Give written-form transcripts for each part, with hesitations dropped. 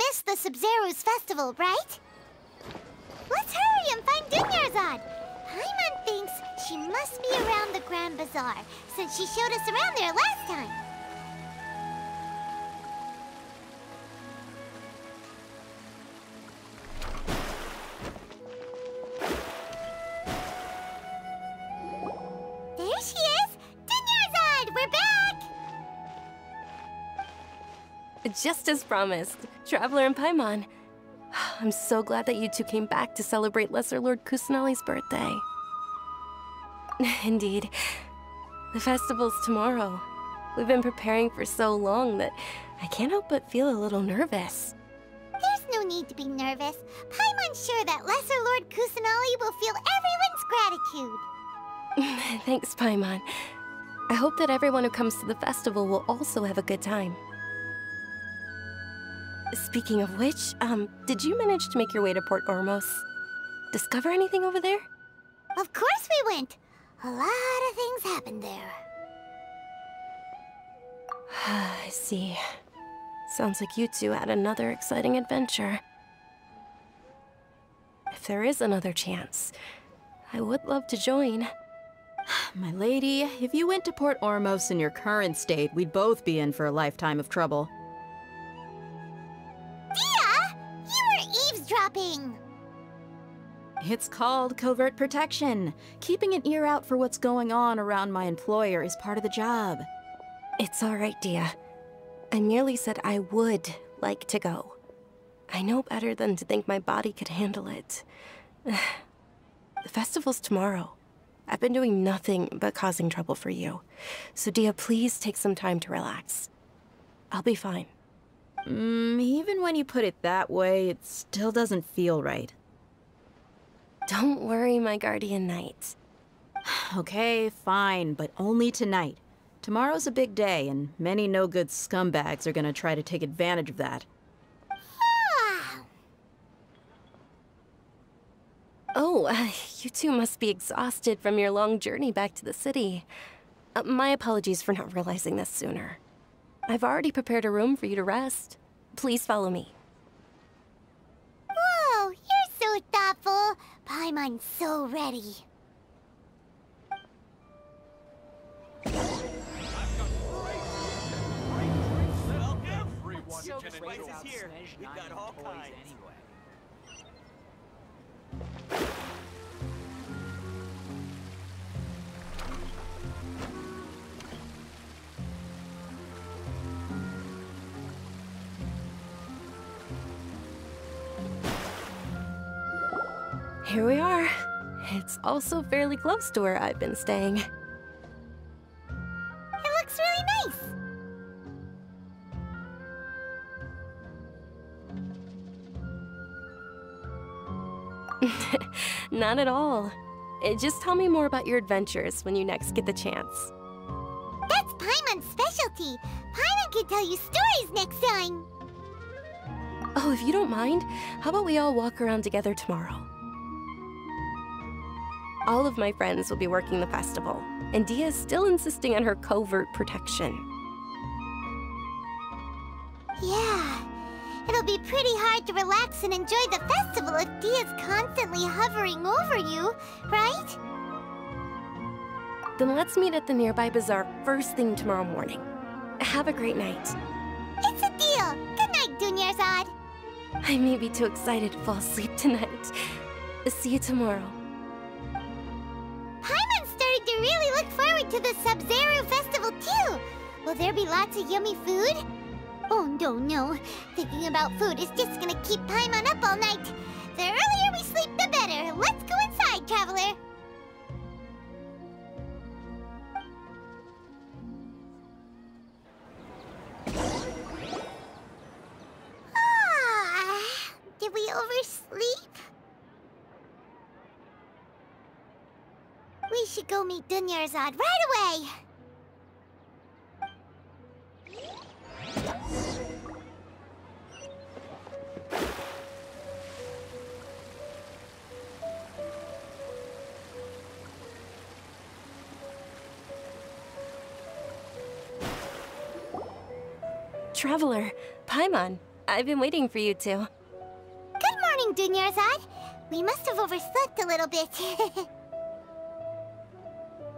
missed the Sabzeruz festival, right? Let's hurry and find Dunyarzad. Paimon thinks she must be around the Grand Bazaar, since she showed us around there last time. There she is! Dunyarzad, we're back! Just as promised, Traveler and Paimon. I'm so glad that you two came back to celebrate Lesser Lord Kusanali's birthday. Indeed. The festival's tomorrow. We've been preparing for so long that I can't help but feel a little nervous. There's no need to be nervous. Paimon's sure that Lesser Lord Kusanali will feel everyone's gratitude. Thanks, Paimon. I hope that everyone who comes to the festival will also have a good time. Speaking of which, did you manage to make your way to Port Ormos? Discover anything over there? Of course we went. A lot of things happened there. I see. Sounds like you two had another exciting adventure. If there is another chance, I would love to join. My lady, if you went to Port Ormos in your current state, we'd both be in for a lifetime of trouble. You were eavesdropping! It's called covert protection. Keeping an ear out for what's going on around my employer is part of the job. It's all right, Dia. I merely said I would like to go. I know better than to think my body could handle it. The festival's tomorrow. I've been doing nothing but causing trouble for you. So Dia, please take some time to relax. I'll be fine. Even when you put it that way, it still doesn't feel right. Don't worry, my guardian knight. Okay, fine, but only tonight. Tomorrow's a big day, and many no-good scumbags are gonna try to take advantage of that. Oh, you two must be exhausted from your long journey back to the city. My apologies for not realizing this sooner. I've already prepared a room for you to rest. Please follow me. Whoa, you're so thoughtful. Paimon's so ready. Here. We've got all kinds. Here we are. It's also fairly close to where I've been staying. It looks really nice. Not at all. Just tell me more about your adventures when you next get the chance. That's Paimon's specialty. Paimon can tell you stories next time. Oh, if you don't mind, how about we all walk around together tomorrow? All of my friends will be working the festival, and Dia is still insisting on her covert protection. Yeah, it'll be pretty hard to relax and enjoy the festival if Dia's constantly hovering over you, right? Then let's meet at the nearby bazaar first thing tomorrow morning. Have a great night. It's a deal. Good night, Dunyarzad. I may be too excited to fall asleep tonight. See you tomorrow. Paimon's starting to really look forward to the Sabzeruz festival too. Will there be lots of yummy food? Oh no. Thinking about food is just gonna keep Paimon up all night. The earlier we sleep, the better. Let's go inside, traveler. Did we oversleep? We should go meet Dunyarzad right away! Traveler, Paimon, I've been waiting for you two. Good morning, Dunyarzad. We must have overslept a little bit.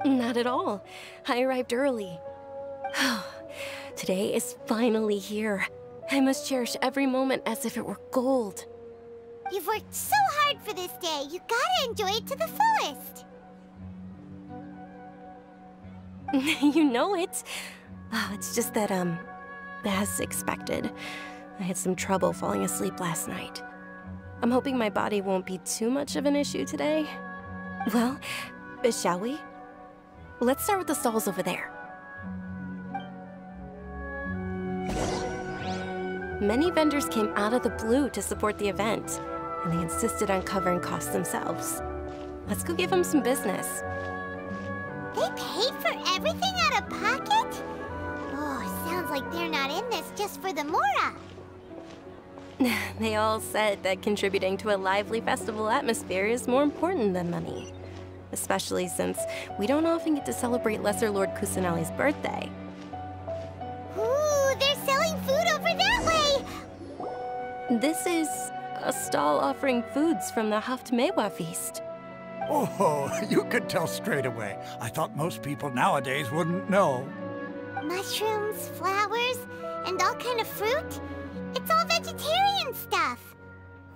Not at all. I arrived early. Today is finally here. I must cherish every moment as if it were gold. You've worked so hard for this day. You gotta enjoy it to the fullest. You know it. It's just that, as expected, I had some trouble falling asleep last night. I'm hoping my body won't be too much of an issue today. Well, shall we? Let's start with the stalls over there. Many vendors came out of the blue to support the event, and they insisted on covering costs themselves. Let's go give them some business. They paid for everything out of pocket? Oh, sounds like they're not in this just for the Mora. They all said that contributing to a lively festival atmosphere is more important than money. Especially since we don't often get to celebrate Lesser Lord Kusanali's birthday. Ooh, they're selling food over that way! This is a stall offering foods from the Haftmewa feast. Oh, you could tell straight away. I thought most people nowadays wouldn't know. Mushrooms, flowers, and all kind of fruit? It's all vegetarian stuff.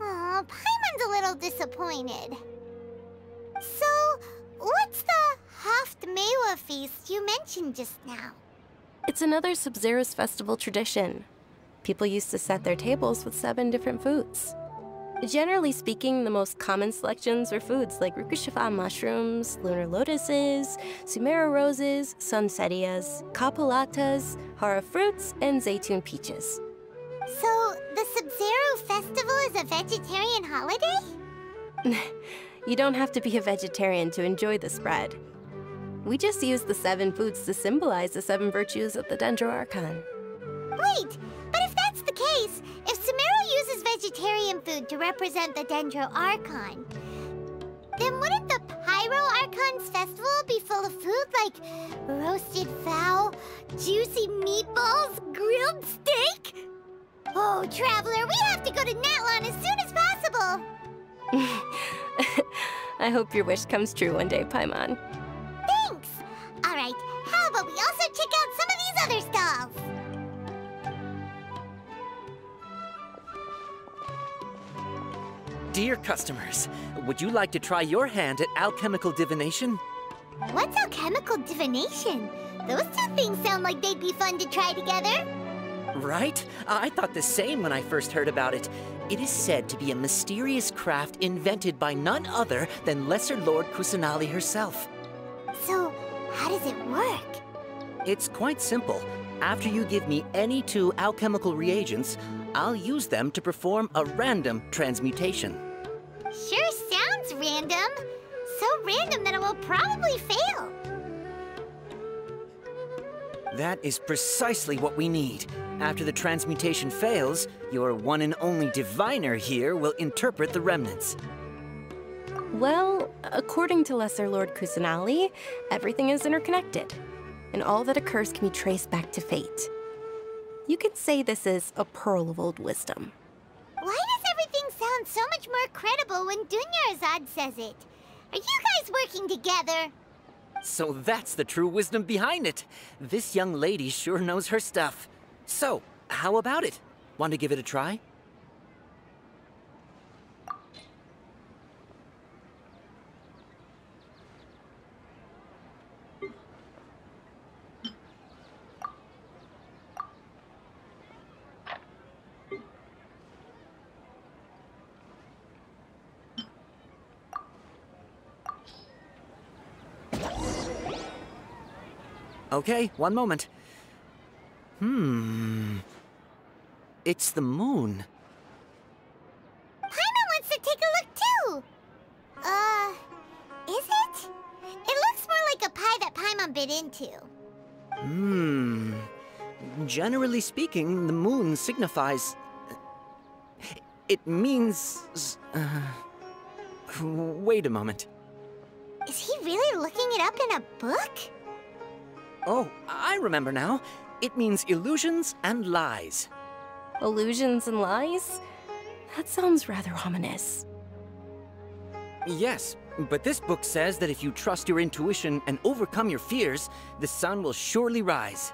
Oh, Paimon's a little disappointed. So, what's the Haftmewa feast you mentioned just now? It's another Sabzeruz festival tradition. People used to set their tables with 7 different foods. Generally speaking, the most common selections were foods like Rukushifa mushrooms, lunar lotuses, Sumeru roses, sunsetias, kapulatas, hara fruits, and zaytun peaches. So, the Sabzeruz festival is a vegetarian holiday? You don't have to be a vegetarian to enjoy the spread. We just use the 7 foods to symbolize the 7 virtues of the Dendro Archon. Wait, but if that's the case, if Sumeru uses vegetarian food to represent the Dendro Archon, then wouldn't the Pyro Archon's festival be full of food like roasted fowl, juicy meatballs, grilled steak? Oh, Traveler, we have to go to Natlon as soon as possible! I hope your wish comes true one day, Paimon. Thanks! Alright, how about we also check out some of these other stalls? Dear customers, would you like to try your hand at alchemical divination? What's alchemical divination? Those two things sound like they'd be fun to try together. Right? I thought the same when I first heard about it. It is said to be a mysterious craft invented by none other than Lesser Lord Kusanali herself. So, how does it work? It's quite simple. After you give me any 2 alchemical reagents, I'll use them to perform a random transmutation. Sure sounds random. So random that it will probably fail. That is precisely what we need. After the transmutation fails, your one and only diviner here will interpret the remnants. Well, according to Lesser Lord Kusanali, everything is interconnected, and all that occurs can be traced back to fate. You could say this is a pearl of old wisdom. Why does everything sound so much more credible when Dunyarzad says it? Are you guys working together? So that's the true wisdom behind it. This young lady sure knows her stuff. So, how about it? Want to give it a try? Okay, one moment. It's the moon. Paimon wants to take a look too! Is it? It looks more like a pie that Paimon bit into. Generally speaking, the moon signifies... It means... Wait a moment. Is he really looking it up in a book? Oh, I remember now. It means illusions and lies. Illusions and lies? That sounds rather ominous. Yes, but this book says that if you trust your intuition and overcome your fears, the sun will surely rise.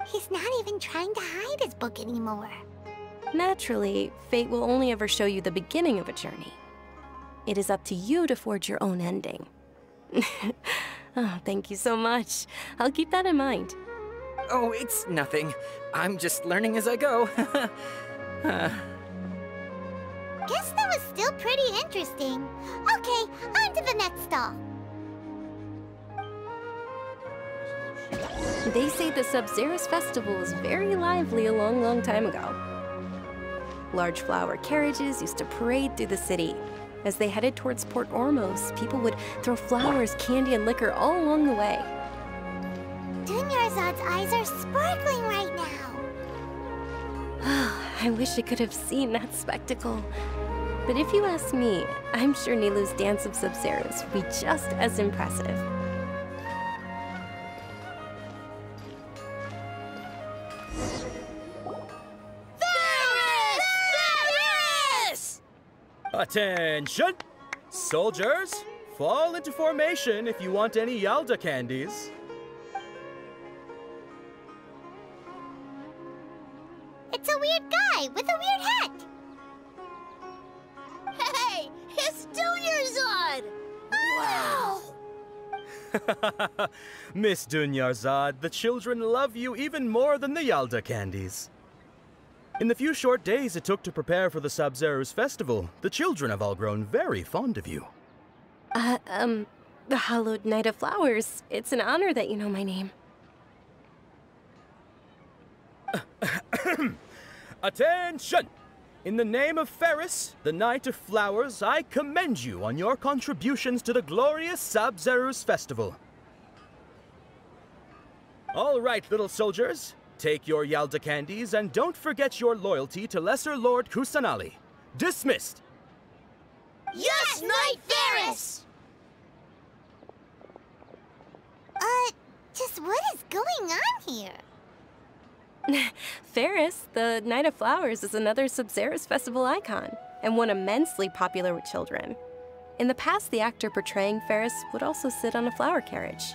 He's not even trying to hide his book anymore. Naturally, fate will only ever show you the beginning of a journey. It is up to you to forge your own ending. Oh, thank you so much. I'll keep that in mind. Oh, it's nothing. I'm just learning as I go. Guess that was still pretty interesting. Okay, on to the next stall. They say the Sabzeruz festival was very lively a long, long time ago. Large flower carriages used to parade through the city. As they headed towards Port Ormos, people would throw flowers, candy, and liquor all along the way. Dunyarzad's eyes are sparkling right now. I wish I could have seen that spectacle. But if you ask me, I'm sure Nilou's dance of Sabzeruz would be just as impressive. Attention! Soldiers, fall into formation if you want any Yalda candies. It's a weird guy with a weird hat. Hey, it's Dunyarzad! Wow! Miss Dunyarzad, the children love you even more than the Yalda candies. In the few short days it took to prepare for the Sabzeruz festival, the children have all grown very fond of you. The Hallowed Night of Flowers. It's an honor that you know my name. Attention! In the name of Ferris, the Knight of Flowers, I commend you on your contributions to the glorious Sabzeruz festival. All right, little soldiers. Take your Yalda candies and don't forget your loyalty to Lesser Lord Kusanali. Dismissed! Yes, Knight Ferris! Just what is going on here? Ferris, the Night of Flowers, is another Sabzeruz festival icon, and one immensely popular with children. In the past, the actor portraying Ferris would also sit on a flower carriage.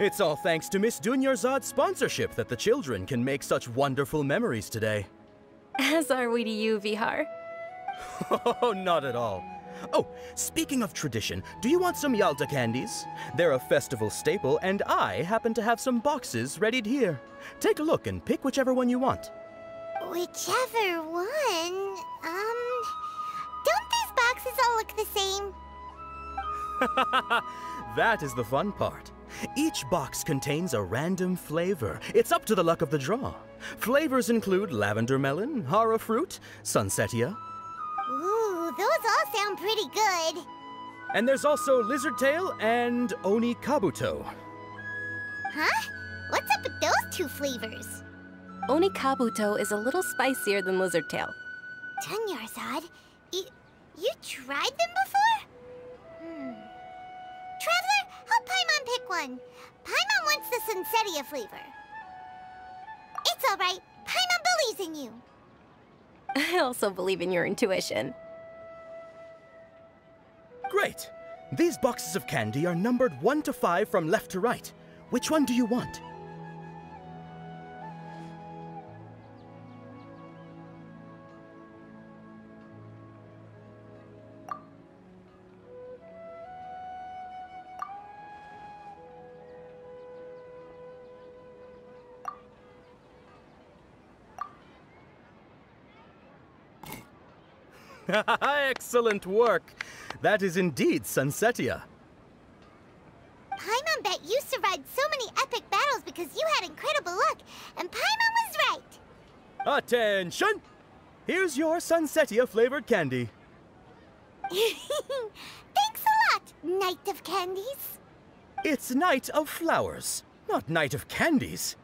It's all thanks to Miss Dunyarzad's sponsorship that the children can make such wonderful memories today. As are we to you, Vihar. Oh, not at all. Oh, speaking of tradition, do you want some Yalda candies? They're a festival staple, and I happen to have some boxes readied here. Take a look and pick whichever one you want. Whichever one, don't these boxes all look the same? That is the fun part. Each box contains a random flavor. It's up to the luck of the draw. Flavors include lavender melon, hara fruit, sunsetia. Ooh, those all sound pretty good. And there's also lizard tail and oni kabuto. Huh? What's up with those two flavors? Oni Kabuto is a little spicier than Lizard Tail. Dunyarzad, you tried them before? Traveler, help Paimon pick one. Paimon wants the Sunsetia flavor. It's all right. Paimon believes in you. I also believe in your intuition. Great! These boxes of candy are numbered 1 to 5 from left to right. Which one do you want? Excellent work! That is indeed Sunsetia. Paimon bet you survived so many epic battles because you had incredible luck, and Paimon was right. Attention! Here's your Sunsetia flavored candy. Thanks a lot, Knight of Candies. It's Night of Flowers, not Night of Candies.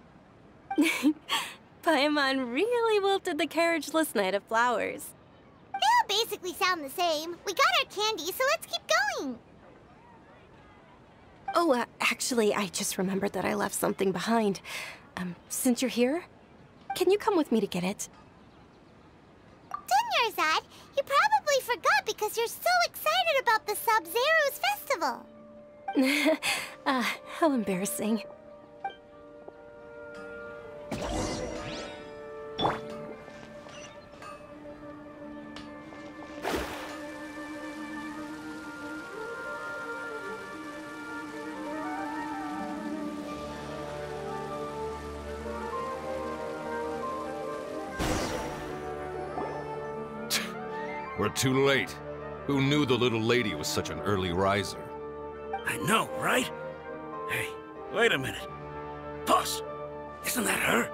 Paimon really wilted the carriageless Night of Flowers. They all basically sound the same. We got our candy, so let's keep going. Oh, actually, I just remembered that I left something behind. Since you're here, Can you come with me to get it? Dunyarzad, you probably forgot because you're so excited about the Sabzeruz festival. How embarrassing. We're too late. Who knew the little lady was such an early riser? I know, right? Hey, wait a minute. Boss, isn't that her?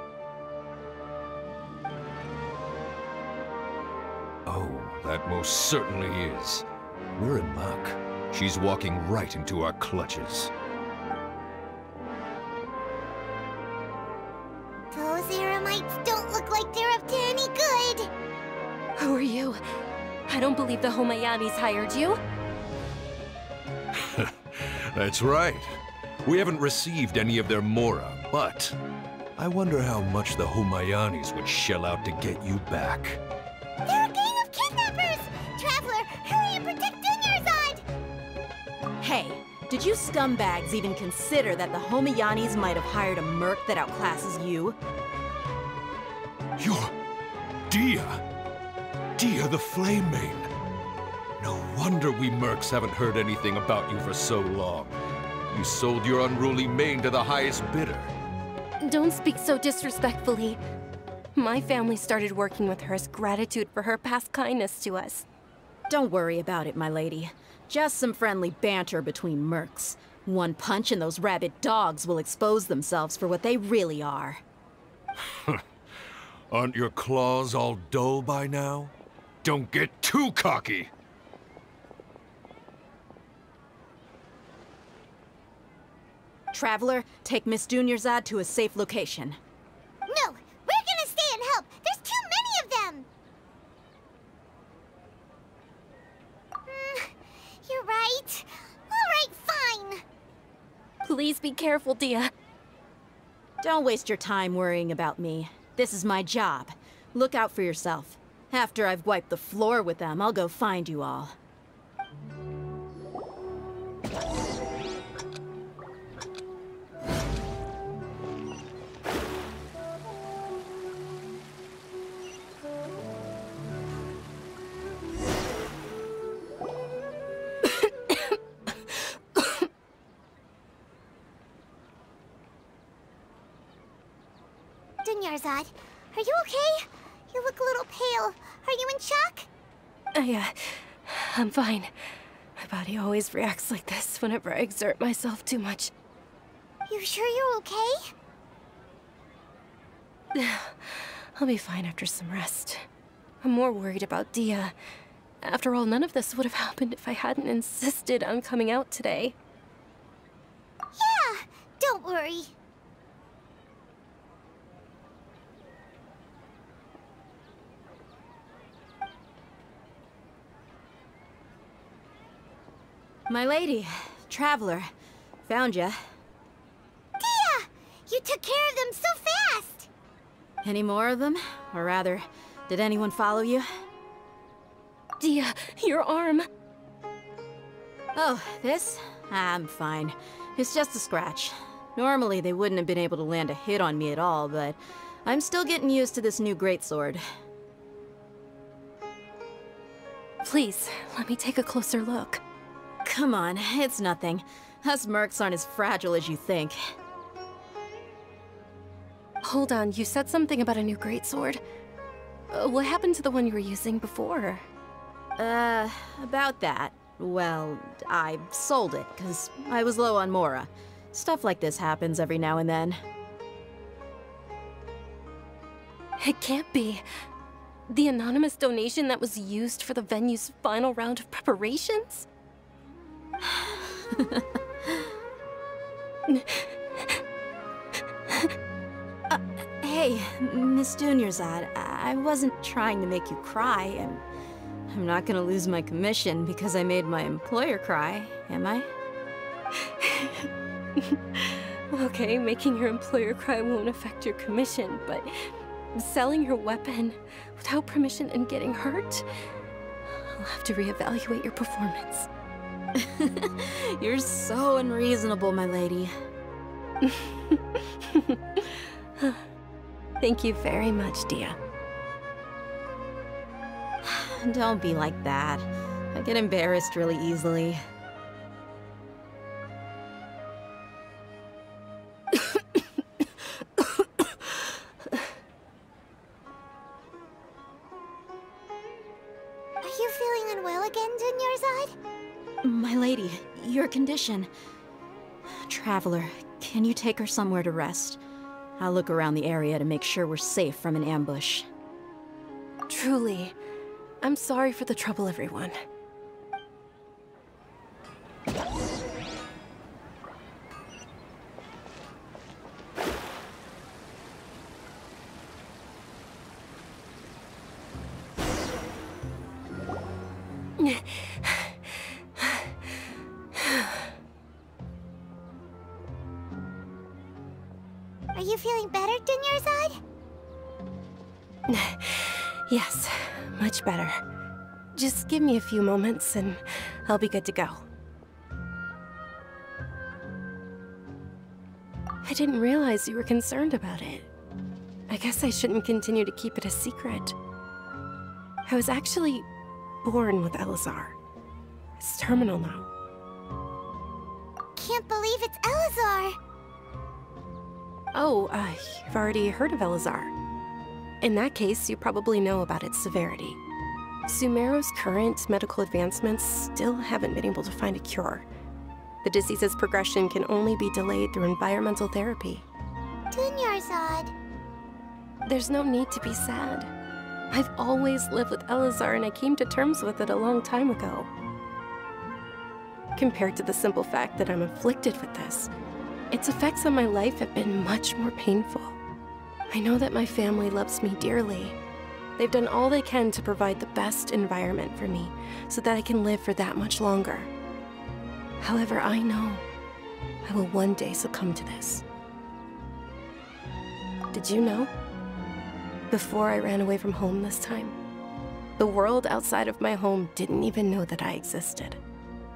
Oh, that most certainly is. We're in luck. She's walking right into our clutches. Those Eremites don't look like they're up to any good. Who are you? I don't believe the Homayanis hired you. That's right. We haven't received any of their Mora, but I wonder how much the Homayanis would shell out to get you back. They're a gang of kidnappers! Traveler, hurry and protect Dunyarzad! Hey, did you scumbags even consider that the Homayanis might have hired a merc that outclasses you? You're... Dia! Dia the Flame Main! No wonder we mercs haven't heard anything about you for so long. You sold your unruly mane to the highest bidder. Don't speak so disrespectfully. My family started working with her as gratitude for her past kindness to us. Don't worry about it, my lady. Just some friendly banter between mercs. One punch and those rabid dogs will expose themselves for what they really are. Aren't your claws all dull by now? Don't get too cocky! Traveler, take Miss Dunyarzad to a safe location. No, we're gonna stay and help. There's too many of them. You're right. All right, fine. Please be careful, Dia. Don't waste your time worrying about me. This is my job. Look out for yourself. After I've wiped the floor with them, I'll go find you all. Dunyarzad, are you okay? You look a little pale. Are you in shock? I'm fine. My body always reacts like this whenever I exert myself too much. You sure you're okay? I'll be fine after some rest. I'm more worried about Dia. After all, none of this would have happened if I hadn't insisted on coming out today. Yeah, don't worry. My lady, Traveler, found ya. Dia! You took care of them so fast! Any more of them? Or rather, did anyone follow you? Dia, your arm! Oh, this? I'm fine. It's just a scratch. Normally, they wouldn't have been able to land a hit on me at all, but I'm still getting used to this new greatsword. Please, let me take a closer look. Come on, it's nothing. Us mercs aren't as fragile as you think. Hold on, you said something about a new greatsword. What happened to the one you were using before? About that. Well, I sold it, because I was low on Mora. Stuff like this happens every now and then. It can't be. The anonymous donation that was used for the venue's final round of preparations? Hey, Miss Dunyarzad, I wasn't trying to make you cry. I'm not gonna lose my commission because I made my employer cry, am I? Okay, making your employer cry won't affect your commission, but selling your weapon without permission and getting hurt? I'll have to reevaluate your performance. You're so unreasonable, my lady. Thank you very much, Dia. Don't be like that. I get embarrassed really easily. Are you feeling unwell again, Dunyarzad? My lady, your condition. Traveler, can you take her somewhere to rest? I'll look around the area to make sure we're safe from an ambush. Truly, I'm sorry for the trouble, everyone. Are you feeling better, Dunyarzad? Yes, much better. Just give me a few moments and I'll be good to go. I didn't realize you were concerned about it. I guess I shouldn't continue to keep it a secret. I was actually born with Elazar. It's terminal now. Can't believe it's Elazar! Oh, you've already heard of Elazar. In that case, you probably know about its severity. Sumeru's current medical advancements still haven't been able to find a cure. The disease's progression can only be delayed through environmental therapy. Dunyarzad. There's no need to be sad. I've always lived with Elazar and I came to terms with it a long time ago. Compared to the simple fact that I'm afflicted with this, its effects on my life have been much more painful. I know that my family loves me dearly. They've done all they can to provide the best environment for me so that I can live for that much longer. However, I know I will one day succumb to this. Did you know? Before I ran away from home this time, the world outside of my home didn't even know that I existed.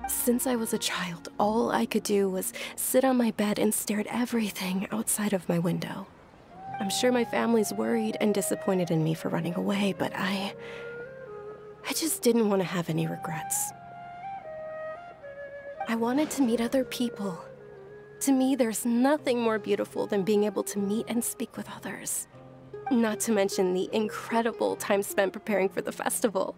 Since I was a child, all I could do was sit on my bed and stare at everything outside of my window. I'm sure my family's worried and disappointed in me for running away, but I just didn't want to have any regrets. I wanted to meet other people. To me, there's nothing more beautiful than being able to meet and speak with others. Not to mention the incredible time spent preparing for the festival.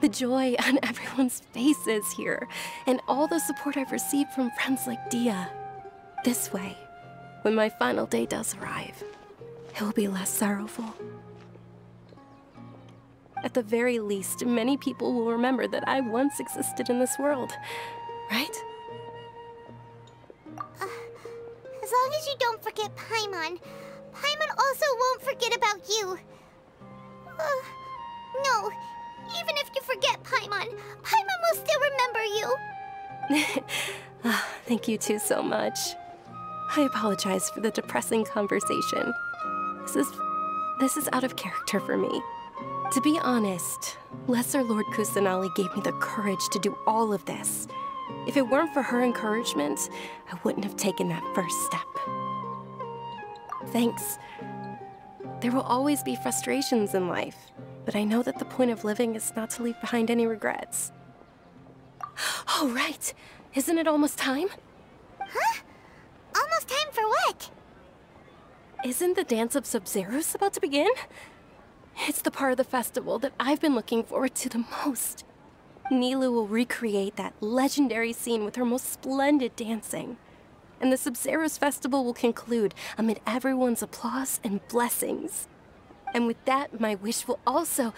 The joy on everyone's faces here, and all the support I've received from friends like Dia. This way, when my final day does arrive, it will be less sorrowful. At the very least, many people will remember that I once existed in this world, right? As long as you don't forget Paimon, Paimon also won't forget about you. No, even if you forget Paimon, Paimon will still remember you. Thank you two so much. I apologize for the depressing conversation. This is out of character for me. To be honest, Lesser Lord Kusanali gave me the courage to do all of this. If it weren't for her encouragement, I wouldn't have taken that first step. Thanks. There will always be frustrations in life, but I know that the point of living is not to leave behind any regrets. Oh, right. Isn't it almost time? Huh? Almost time for what? Isn't the dance of Sabzeruz about to begin? It's the part of the festival that I've been looking forward to the most. Nilu will recreate that legendary scene with her most splendid dancing. And the Sabzeruz festival will conclude amid everyone's applause and blessings. And with that, my wish will also...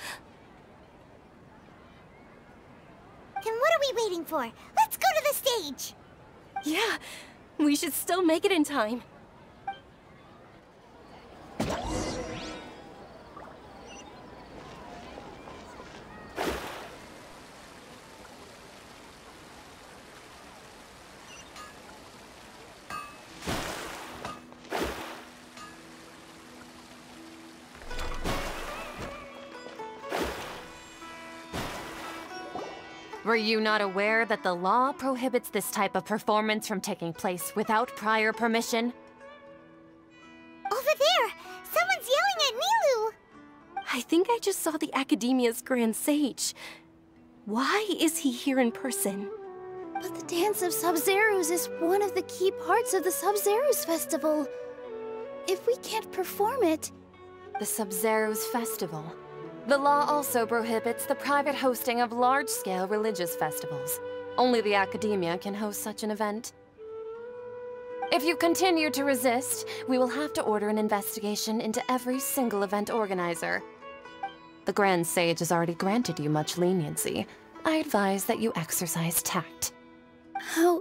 Then what are we waiting for? Let's go to the stage! Yeah, we should still make it in time. Were you not aware that the law prohibits this type of performance from taking place without prior permission? Over there! Someone's yelling at Nilou! I think I just saw the Academia's Grand Sage. Why is he here in person? But the Dance of Sabzeruz is one of the key parts of the Sabzeruz Festival. If we can't perform it... The Sabzeruz Festival. The law also prohibits the private hosting of large-scale religious festivals. Only the Academia can host such an event. If you continue to resist, we will have to order an investigation into every single event organizer. The Grand Sage has already granted you much leniency. I advise that you exercise tact. How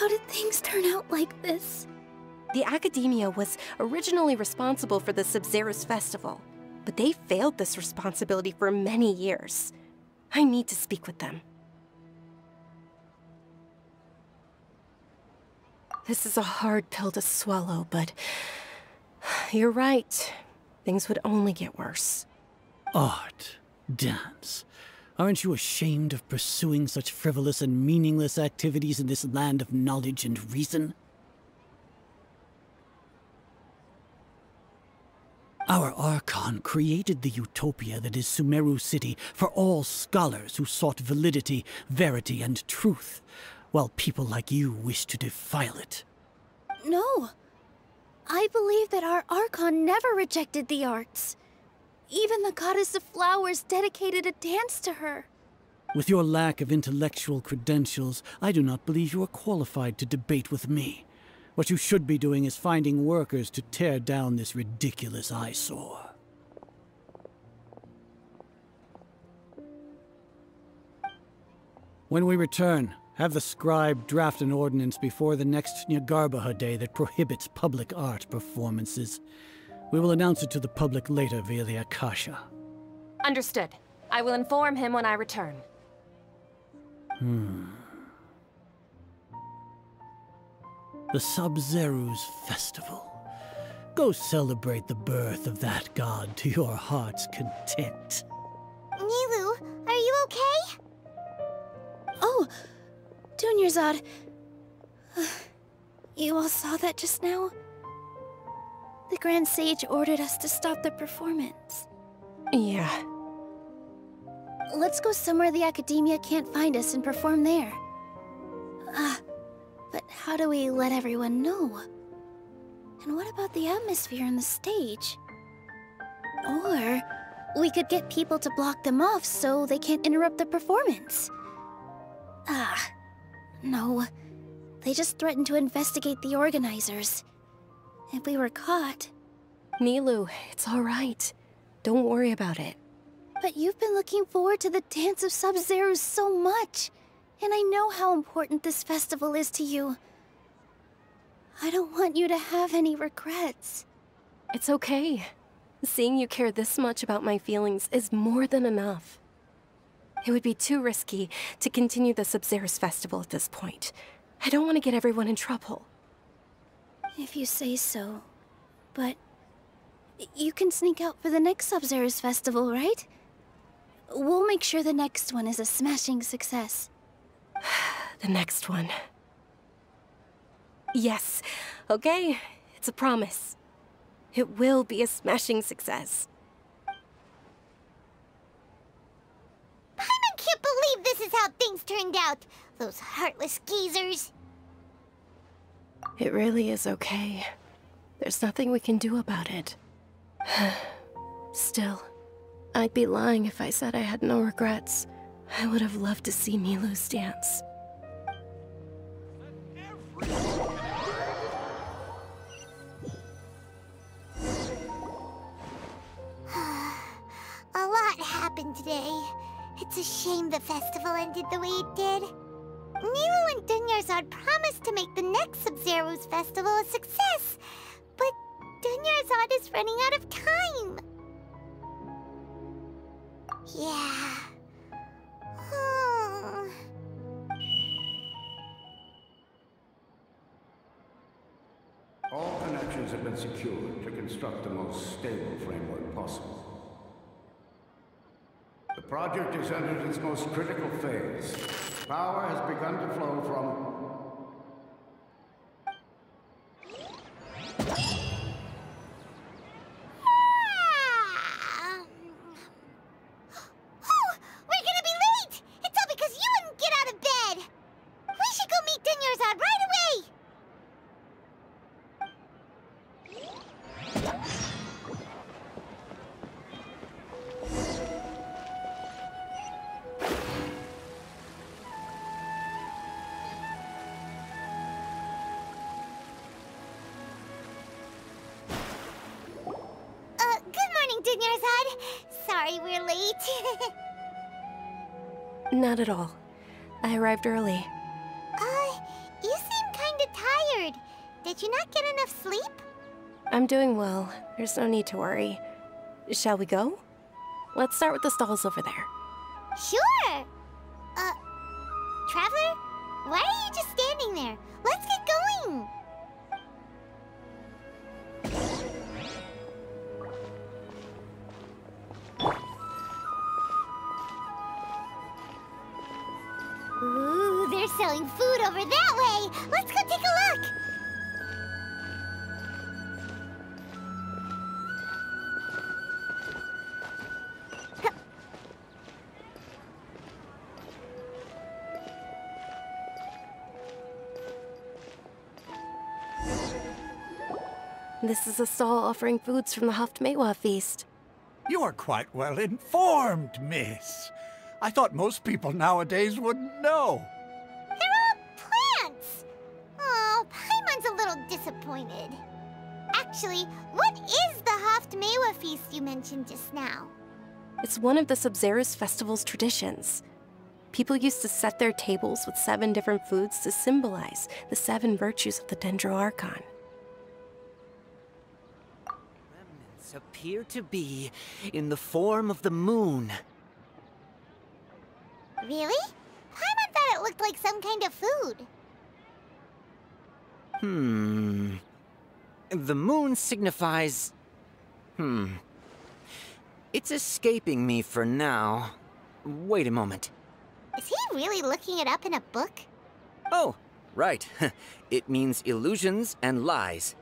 did things turn out like this? The Academia was originally responsible for the Sabzeruz Festival, but they failed this responsibility for many years. I need to speak with them. This is a hard pill to swallow, but you're right. Things would only get worse. Art, dance. Aren't you ashamed of pursuing such frivolous and meaningless activities in this land of knowledge and reason? Our Archon created the utopia that is Sumeru City for all scholars who sought validity, verity, and truth, while people like you wish to defile it. No. I believe that our Archon never rejected the arts. Even the goddess of flowers dedicated a dance to her. With your lack of intellectual credentials, I do not believe you are qualified to debate with me. What you should be doing is finding workers to tear down this ridiculous eyesore. When we return, have the scribe draft an ordinance before the next Nyagarbha Day that prohibits public art performances. We will announce it to the public later via the Akasha. Understood. I will inform him when I return. The Sabzeruz Festival. Go celebrate the birth of that god to your heart's content. Nilou, are you okay? Oh, Dunyarzad. You all saw that just now? The Grand Sage ordered us to stop the performance. Yeah. Let's go somewhere the Academia can't find us and perform there. But how do we let everyone know? And what about the atmosphere on the stage? Or we could get people to block them off so they can't interrupt the performance. No. They just threatened to investigate the organizers. If we were caught... Nilou, it's all right. Don't worry about it. But you've been looking forward to the Dance of Sabzeruz so much. And I know how important this festival is to you. I don't want you to have any regrets. It's okay. Seeing you care this much about my feelings is more than enough. It would be too risky to continue the Sabzeruz Festival at this point. I don't want to get everyone in trouble. If you say so. But you can sneak out for the next Sabzeruz Festival, right? We'll make sure the next one is a smashing success. The next one. Yes. Okay. It's a promise. It will be a smashing success. Paimon can't believe this is how things turned out. Those heartless geezers. It really is okay. There's nothing we can do about it. Still, I'd be lying if I said I had no regrets. I would have loved to see Nilou's dance. A lot happened today. It's a shame the festival ended the way it did. Nilou and Dunyarzad promised to make the next Sabzeruz festival a success, but Dunyarzad is running out of time. Yeah. All connections have been secured to construct the most stable framework possible. The project has entered its most critical phase. Power has begun to flow from... We're gonna be late! It's all because you wouldn't get out of bed! We should go meet Dunyarzad right away! Good morning, Dunyarzad. Sorry we're late. Not at all. I arrived early. You seem kinda tired. Did you not get enough sleep? I'm doing well. There's no need to worry. Shall we go? Let's start with the stalls over there. Sure! Traveler? Why are you just standing there? Let's get going! Ooh, they're selling food over that way! Let's go take a look! This is a stall offering foods from the Haftmewa feast. You are quite well informed, miss. I thought most people nowadays wouldn't know. They're all plants! Oh, Paimon's a little disappointed. Actually, what is the Haftmewa feast you mentioned just now? It's one of the Sabzeruz festival's traditions. People used to set their tables with 7 different foods to symbolize the 7 virtues of the Dendro Archon. Remnants appear to be in the form of the moon. Really? Paimon thought it looked like some kind of food. The moon signifies... It's escaping me for now. Wait a moment. Is he really looking it up in a book? Oh, right. It means illusions and lies.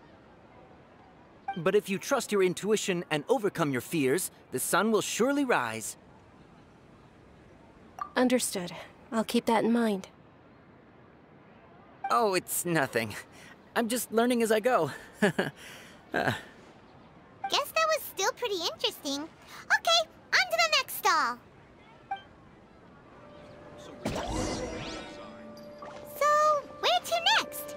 But if you trust your intuition and overcome your fears, the sun will surely rise. Understood. I'll keep that in mind. Oh, it's nothing. I'm just learning as I go. Guess that was still pretty interesting. Okay, on to the next stall. So, where to next?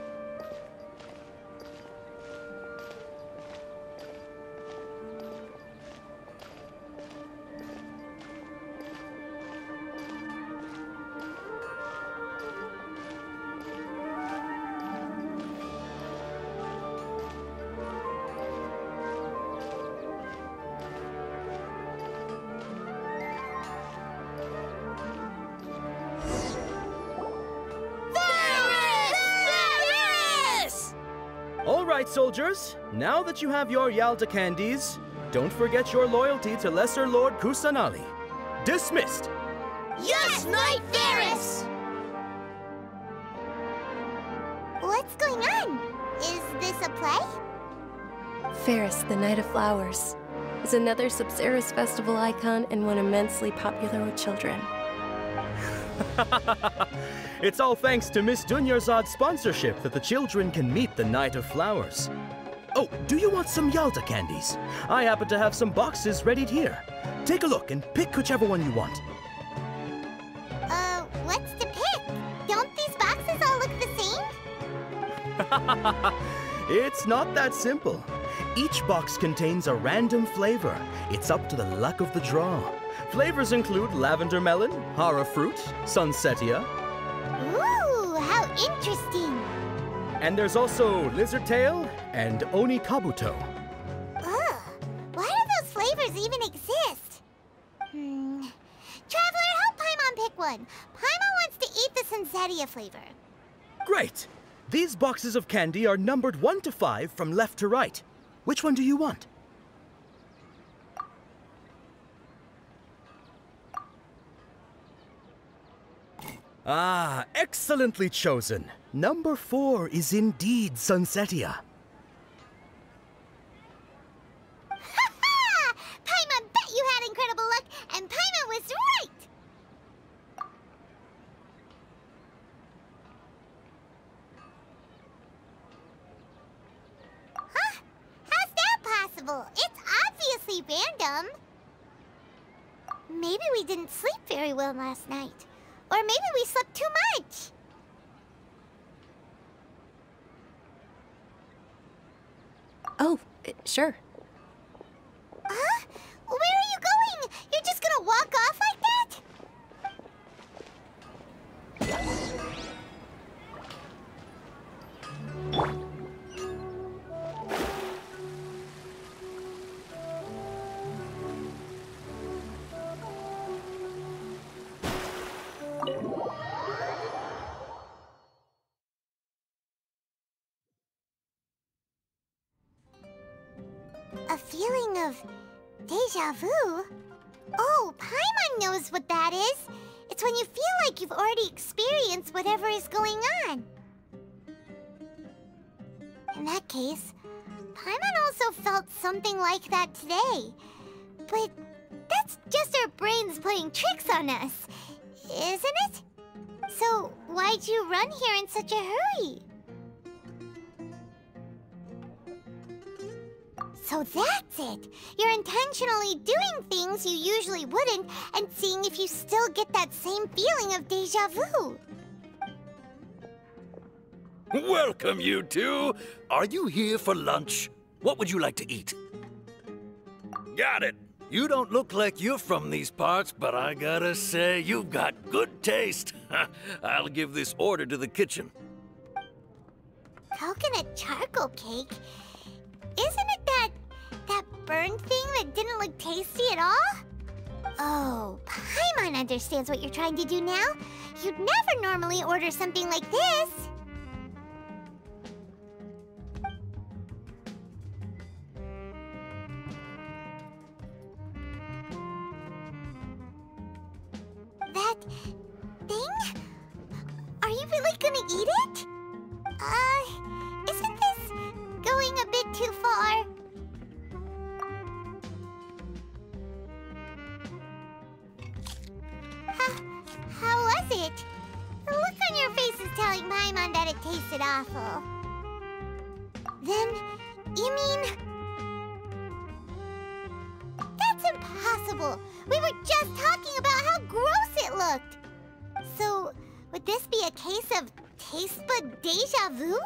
All right, soldiers. Now that you have your Yalta candies, don't forget your loyalty to Lesser Lord Kusanali. Dismissed! Yes, Knight Varys! What's going on? Is this a play? Ferris, the Knight of Flowers, is another Sabzeruz festival icon and one immensely popular with children. It's all thanks to Miss Dunyarzad's sponsorship that the children can meet the Knight of Flowers. Oh, do you want some Yalta candies? I happen to have some boxes readied here. Take a look and pick whichever one you want. What's to pick? Don't these boxes all look the same? It's not that simple. Each box contains a random flavor. It's up to the luck of the draw. Flavors include lavender melon, hara fruit, sunsetia. Ooh, how interesting. And there's also lizard tail and oni kabuto. Ugh, why do those flavors even exist? Traveler, help Paimon pick one. Paimon wants to eat the sunsetia flavor. Great! These boxes of candy are numbered 1 to 5 from left to right. Which one do you want? Ah, excellently chosen. Number 4 is indeed Sunsetia. Ha-ha! Paimon bet you had incredible luck, and Paimon was right! Huh? How's that possible? It's obviously random. Maybe we didn't sleep very well last night. Or maybe we slept too much. Oh, sure. Huh? Where are you going? You're just gonna walk off like that? A feeling of deja vu? Oh, Paimon knows what that is. It's when you feel like you've already experienced whatever is going on. In that case, Paimon also felt something like that today. But that's just our brains playing tricks on us, isn't it? So why'd you run here in such a hurry? So that's it! You're intentionally doing things you usually wouldn't and seeing if you still get that same feeling of deja vu. Welcome, you two! Are you here for lunch? What would you like to eat? Got it! You don't look like you're from these parts, but I gotta say, you've got good taste. I'll give this order to the kitchen. Coconut charcoal cake? Isn't it that burned thing that didn't look tasty at all? Oh, Paimon understands what you're trying to do now. You'd never normally order something like this. That thing? Are you really gonna eat it? Isn't this going a bit too far? How was it? The look on your face is telling Paimon that it tasted awful. Then, you mean... That's impossible! We were just talking about how gross it looked! So, would this be a case of taste bud deja vu?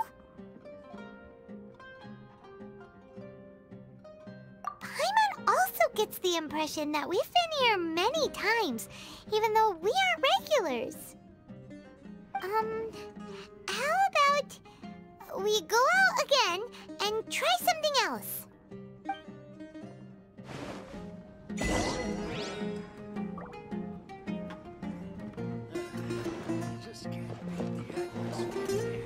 Paimon also gets the impression that we've been here many times, even though we aren't regulars. How about we go out again and try something else? Just can't beat the atmosphere.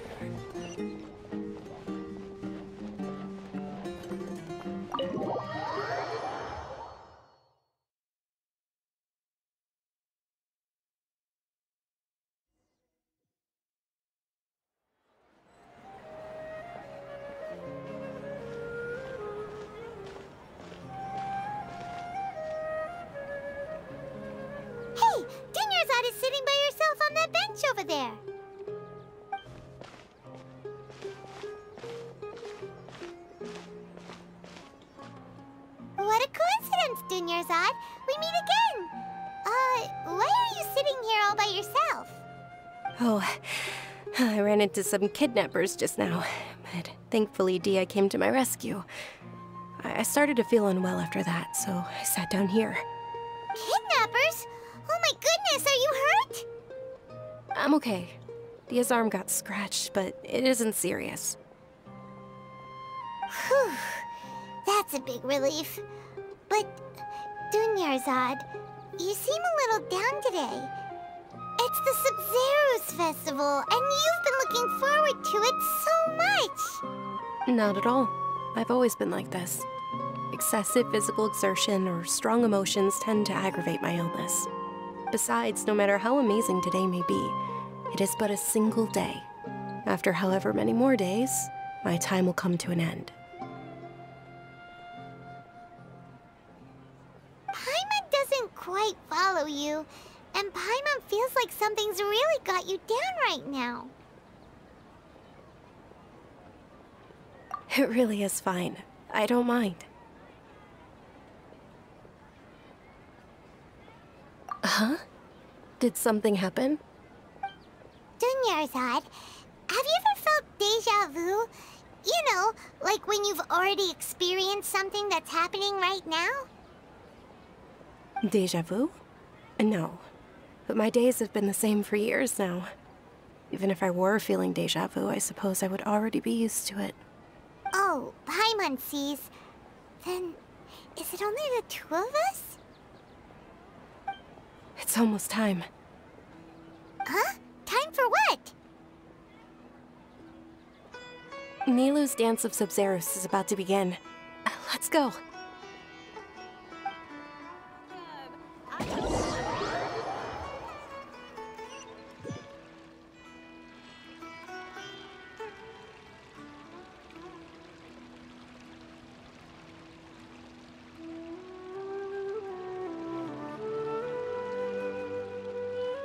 Hey, Dunyarzad is sitting by herself on that bench over there. What a coincidence, Dunyarzad. We meet again. Why are you sitting here all by yourself? Oh, I ran into some kidnappers just now, but thankfully Dia came to my rescue. I started to feel unwell after that, so I sat down here. Kidnappers? Oh my goodness, are you hurt? I'm okay. Dia's arm got scratched, but it isn't serious. Whew, that's a big relief. But, Dunyarzad, you seem a little down today. It's the Sabzeruz festival, and you've been looking forward to it so much. Not at all. I've always been like this. Excessive physical exertion or strong emotions tend to aggravate my illness. Besides, no matter how amazing today may be, It is but a single day. After however many more days, my time will come to an end. Paimon doesn't quite follow you, and Paimon feels like something's really got you down right now. It really is fine. I don't mind. Huh? Did something happen? Dunyarzad, have you ever felt deja vu? You know, like when you've already experienced something that's happening right now? Deja vu? No. But my days have been the same for years now. Even if I were feeling deja vu, I suppose I would already be used to it. Oh, Paimon sees. Then, is it only the two of us? It's almost time. Huh? Time for what? Nilou's Dance of Sabzeruz is about to begin. Let's go.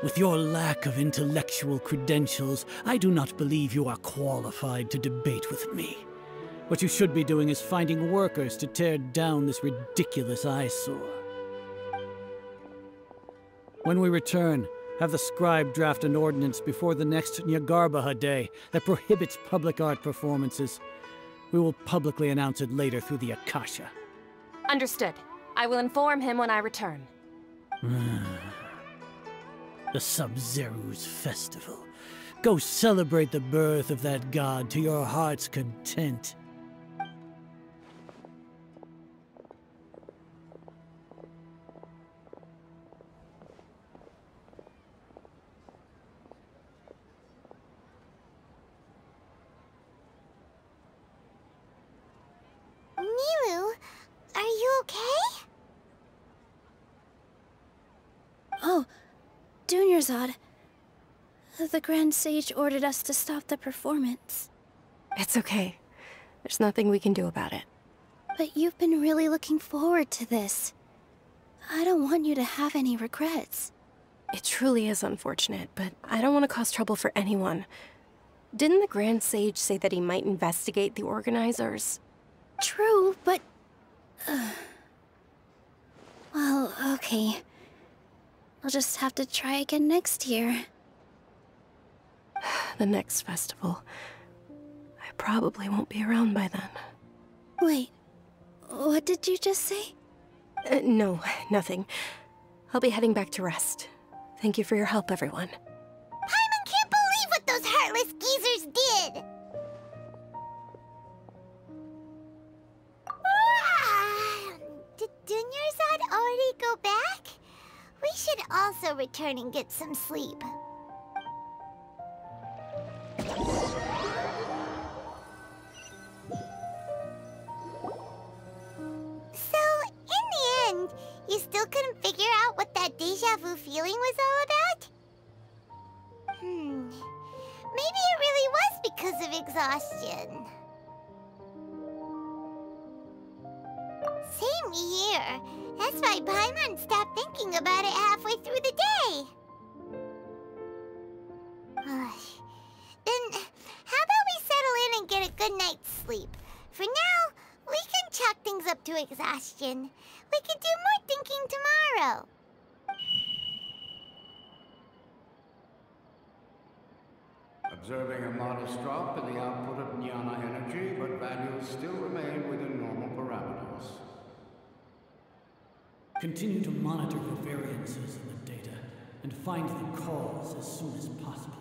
With your lack of intellectual credentials, I do not believe you are qualified to debate with me. What you should be doing is finding workers to tear down this ridiculous eyesore. When we return, have the scribe draft an ordinance before the next Nyagarbaha Day that prohibits public art performances. We will publicly announce it later through the Akasha. Understood. I will inform him when I return. The Sabzeruz festival. Go celebrate the birth of that god to your heart's content. Nilou, are you okay? Oh, Dunyarzad. The Grand Sage ordered us to stop the performance. It's okay. There's nothing we can do about it. But you've been really looking forward to this. I don't want you to have any regrets. It truly is unfortunate, but I don't want to cause trouble for anyone. Didn't the Grand Sage say that he might investigate the organizers? True, but... well, okay. I'll just have to try again next year. The next festival. I probably won't be around by then. Wait, what did you just say? No, nothing. I'll be heading back to rest. Thank you for your help, everyone. Paimon can't believe what those heartless geezers did! Did Dunyarzad already go back? We should also return and get some sleep. So, in the end, you still couldn't figure out what that deja vu feeling was all about? Maybe it really was because of exhaustion. Same here. That's why Paimon stopped thinking about it halfway through the day. Then, how about we settle in and get a good night's sleep? For now, we can chalk things up to exhaustion. We can do more thinking tomorrow. Observing a modest drop in the output of jnana energy, but values still remain within normal parameters. Continue to monitor for variances in the data, and find the cause as soon as possible.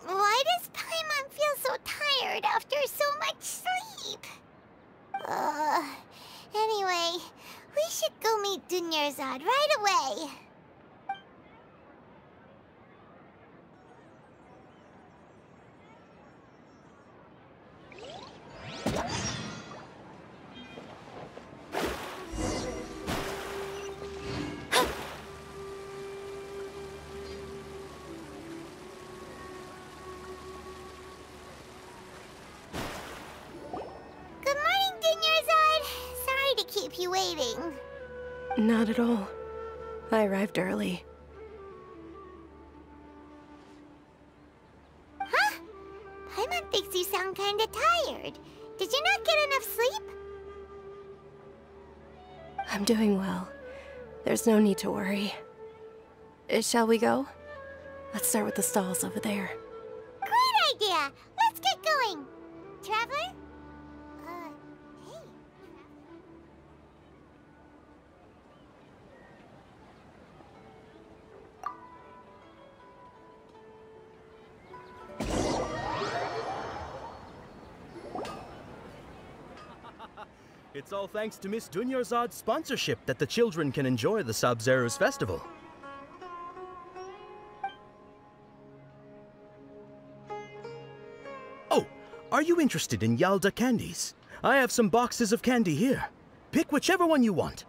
Why does Paimon feel so tired after so much sleep? Anyway, we should go meet Dunyarzad right away. waiting. Not at all. I arrived early. Huh? Paimon thinks you sound kinda tired. Did you not get enough sleep? I'm doing well. There's no need to worry. Shall we go? Let's start with the stalls over there. Great idea! Let's get going! Traveler? Hey. It's all thanks to Miss Dunyarzad's sponsorship that the children can enjoy the Sabzeruz festival. Oh, are you interested in Yalda candies? I have some boxes of candy here. Pick whichever one you want.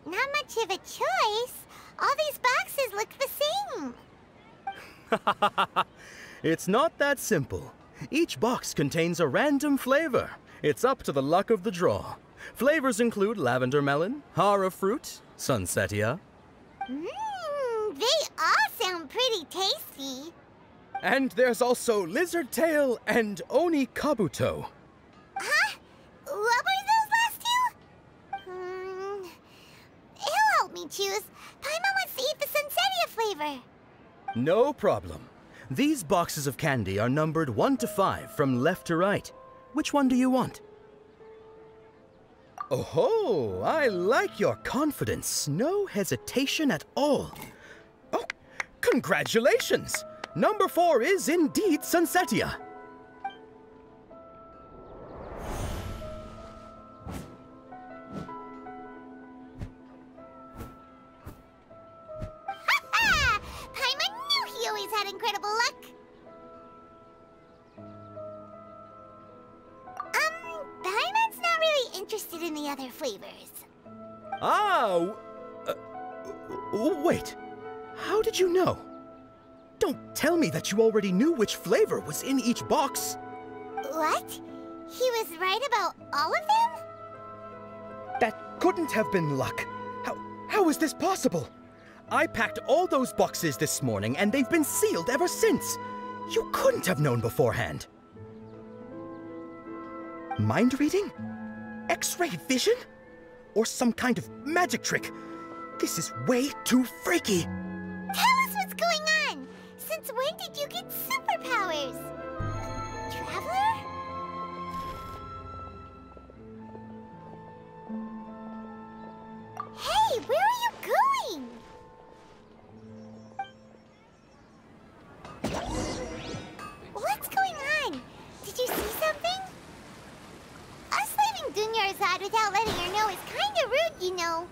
Not much of a choice. All these boxes look the same. It's not that simple. Each box contains a random flavor. It's up to the luck of the draw. Flavors include lavender melon, hara fruit, sunsetia. They all sound pretty tasty. And there's also lizard tail and oni kabuto. Huh? What were those last two? He'll help me choose. Paimon wants to eat the sunsetia flavor. No problem. These boxes of candy are numbered 1 to 5 from left to right. Which one do you want? Oh, I like your confidence. No hesitation at all. Oh, congratulations! Number 4 is indeed sunsetia. Paimon knew he always had incredible luck. Paimon's not really interested in the other flavors. Wait. How did you know? Don't tell me that you already knew which flavor was in each box. What? He was right about all of them? That couldn't have been luck. How is this possible? I packed all those boxes this morning and they've been sealed ever since. You couldn't have known beforehand. Mind reading? X-ray vision? Or some kind of magic trick? This is way too freaky. Tell us what's going on! Since when did you get superpowers? Traveler? Hey, where are you going? What's going on? Did you see something? Us leaving Dunyarzad without letting her know is kinda rude, you know.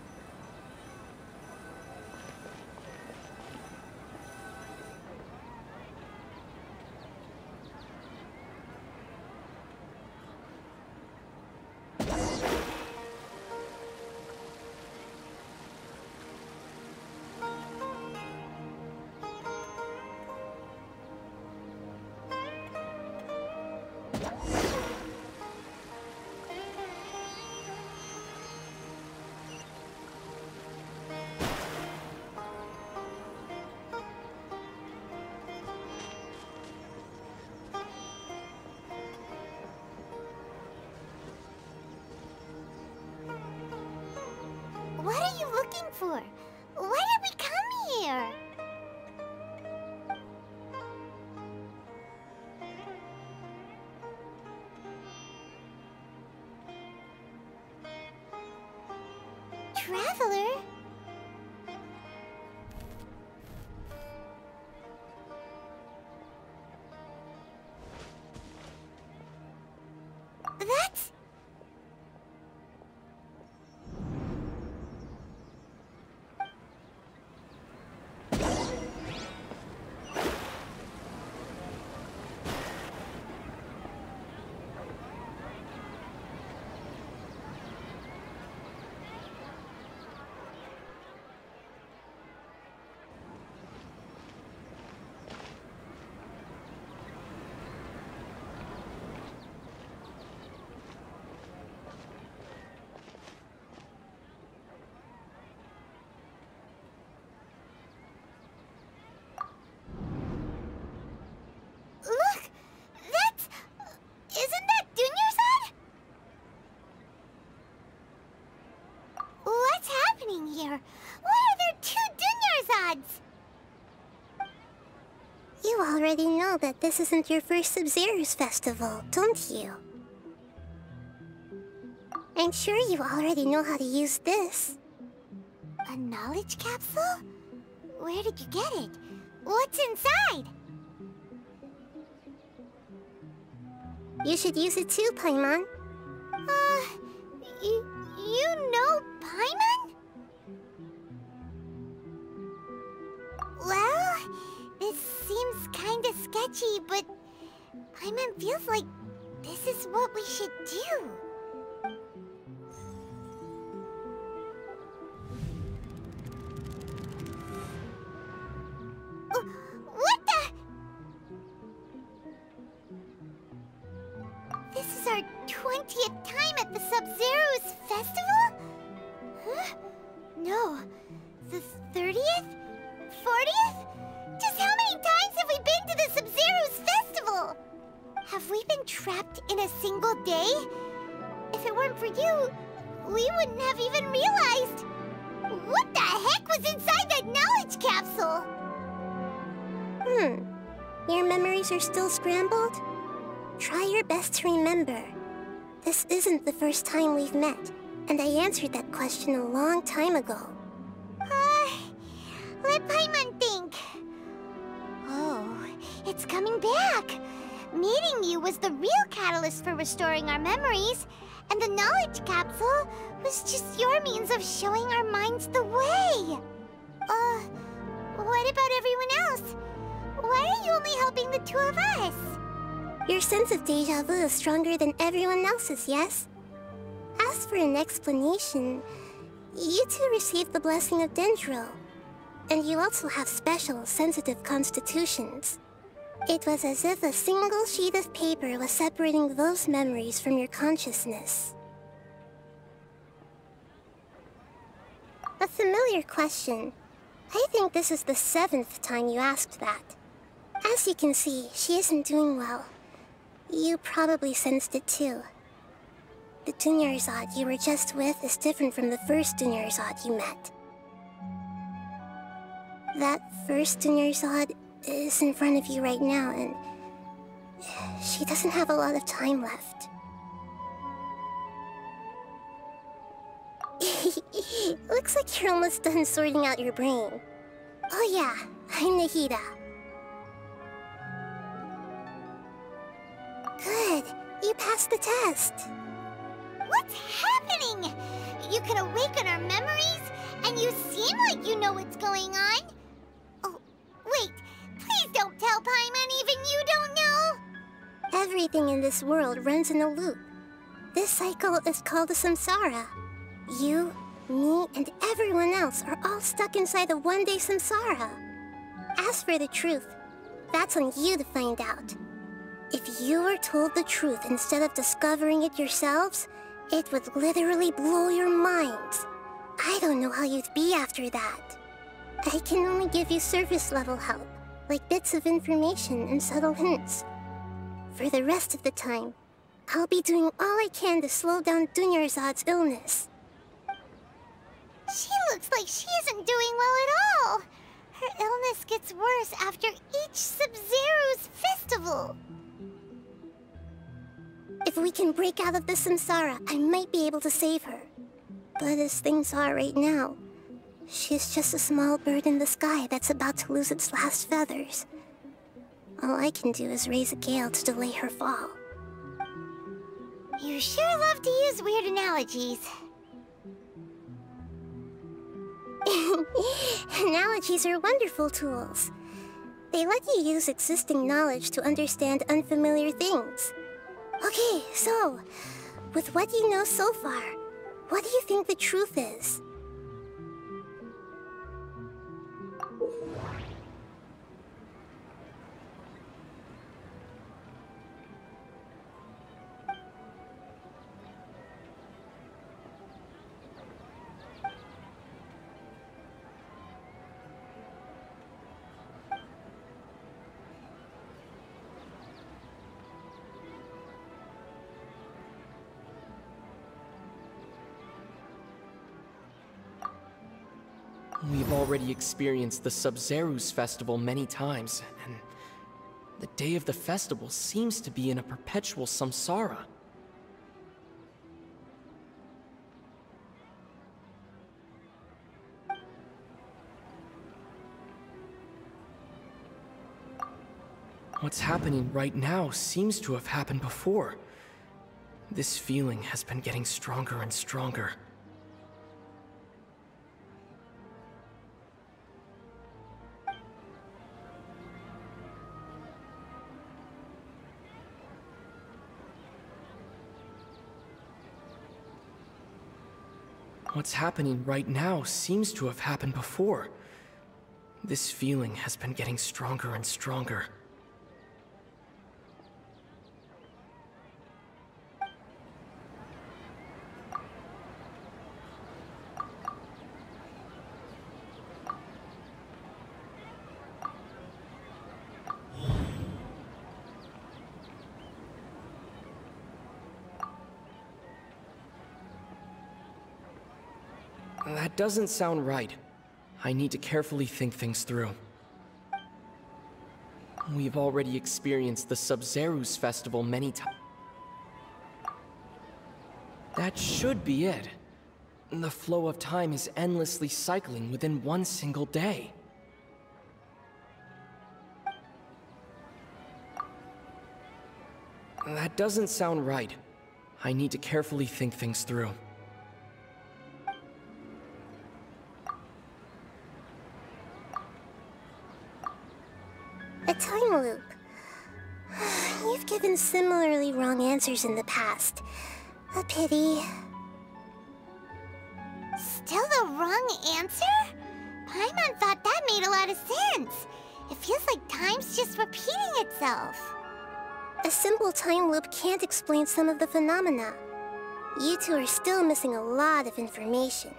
What are you looking for? Why did we come here? Traveler? That's... You already know that this isn't your first Sabzeruz festival, don't you? I'm sure you already know how to use this. A knowledge capsule? Where did you get it? What's inside? You should use it too, Paimon. You know Paimon? Well, this seems kinda sketchy, but Paimon feels like this is what we should do. What the? This is our 20th time at the Sabzeruz festival? Huh? No. The 30th? 40th? Just how many times have we been to the Sabzeruz festival? Have we been trapped in a single day? If it weren't for you, we wouldn't have even realized. What the heck was inside that knowledge capsule? Your memories are still scrambled? Try your best to remember. This isn't the first time we've met, and I answered that question a long time ago. Let Paimon think. Oh, it's coming back. Meeting you was the real catalyst for restoring our memories, and the knowledge capsule was just your means of showing our minds the way. What about everyone else? Why are you only helping the two of us? Your sense of déjà vu is stronger than everyone else's, yes? As for an explanation, you two received the blessing of Dendro, and you also have special, sensitive constitutions. It was as if a single sheet of paper was separating those memories from your consciousness. A familiar question. I think this is the 7th time you asked that. As you can see, she isn't doing well. You probably sensed it too. The Dunyarzad you were just with is different from the first Dunyarzad you met. That first Dunyarzad is in front of you right now, and she doesn't have a lot of time left. Looks like you're almost done sorting out your brain. Oh yeah, I'm Nahida. Good, you passed the test. What's happening? You can awaken our memories, and you seem like you know what's going on. Oh, wait, please don't tell Paimon even you don't know. Everything in this world runs in a loop. This cycle is called the samsara. You, me, and everyone else are all stuck inside the one-day samsara. As for the truth, that's on you to find out. If you were told the truth instead of discovering it yourselves, it would literally blow your minds. I don't know how you'd be after that. I can only give you surface-level help, like bits of information and subtle hints. For the rest of the time, I'll be doing all I can to slow down Dunyarzad's illness. She looks like she isn't doing well at all. Her illness gets worse after each Sabzeruz festival. If we can break out of the samsara, I might be able to save her. But as things are right now, she's just a small bird in the sky that's about to lose its last feathers. All I can do is raise a gale to delay her fall. You sure love to use weird analogies. Analogies are wonderful tools. They let you use existing knowledge to understand unfamiliar things. Okay, so, with what you know so far, what do you think the truth is? We've already experienced the Sabzeruz festival many times, and The day of the festival seems to be in a perpetual samsara. What's happening right now seems to have happened before. This feeling has been getting stronger and stronger. What's happening right now seems to have happened before. This feeling has been getting stronger and stronger. That doesn't sound right. I need to carefully think things through. We've already experienced the Sabzeruz festival many times. That should be it. The flow of time is endlessly cycling within one single day. That doesn't sound right. I need to carefully think things through. A time loop. You've given similarly wrong answers in the past. A pity. Still the wrong answer? Paimon thought that made a lot of sense. It feels like time's just repeating itself. A simple time loop can't explain some of the phenomena. You two are still missing a lot of information.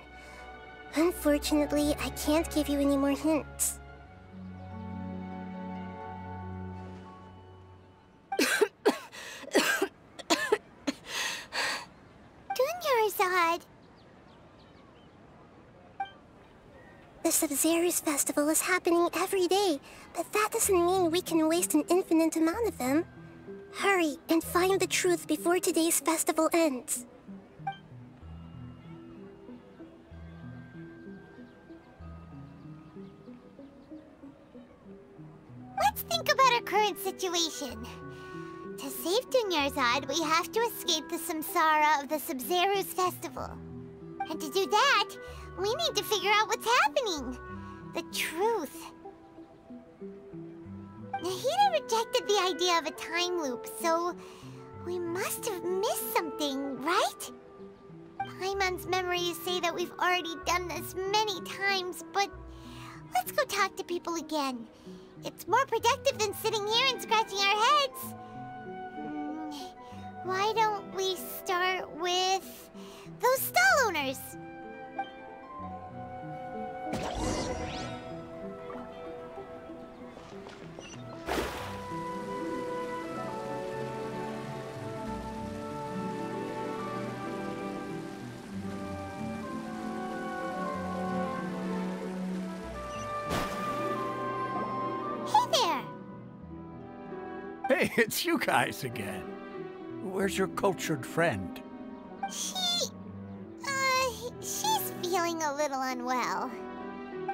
Unfortunately, I can't give you any more hints. Dunyarzad. The Sabzeruz festival is happening every day, but that doesn't mean we can waste an infinite amount of them. Hurry and find the truth before today's festival ends. Let's think about our current situation. To save Dunyarzad, we have to escape the samsara of the Sabzeruz festival. And to do that, we need to figure out what's happening. The truth. Nahida rejected the idea of a time loop, so we must have missed something, right? Paimon's memories say that we've already done this many times, but let's go talk to people again. It's more productive than sitting here and scratching our heads. Why don't we start with those stall owners? Hey, it's you guys again. Where's your cultured friend? She's feeling a little unwell.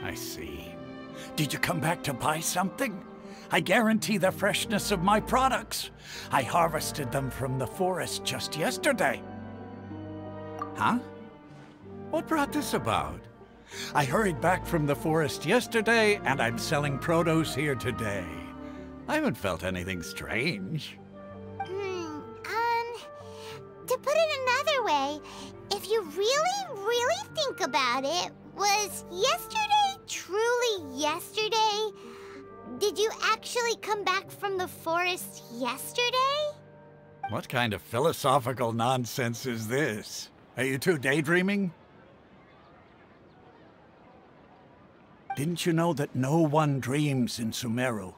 I see. Did you come back to buy something? I guarantee the freshness of my products. I harvested them from the forest just yesterday. Huh? What brought this about? I hurried back from the forest yesterday, and I'm selling produce here today. I haven't felt anything strange. To put it another way, if you really think about it, was yesterday truly yesterday? Did you actually come back from the forest yesterday? What kind of philosophical nonsense is this? Are you two daydreaming? Didn't you know that no one dreams in Sumeru?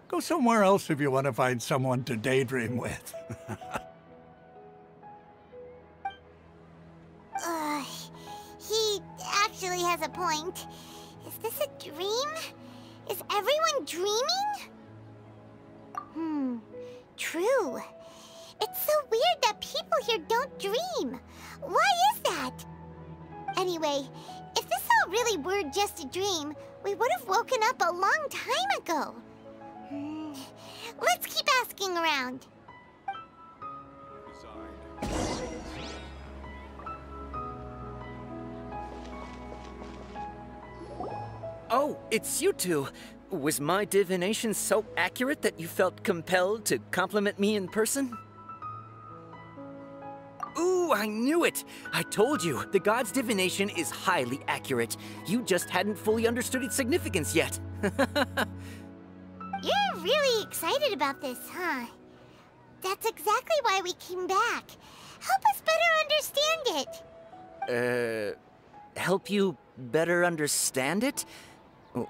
Go somewhere else if you want to find someone to daydream with. He actually has a point. Is this a dream? Is everyone dreaming? clue. It's so weird that people here don't dream. Why is that? Anyway, if this all really were just a dream, we would have woken up a long time ago. Let's keep asking around. Oh, it's you two. Was my divination so accurate that you felt compelled to compliment me in person? Ooh, I knew it! I told you, the god's divination is highly accurate. You just hadn't fully understood its significance yet. You're really excited about this, huh? That's exactly why we came back. Help us better understand it. Help you better understand it?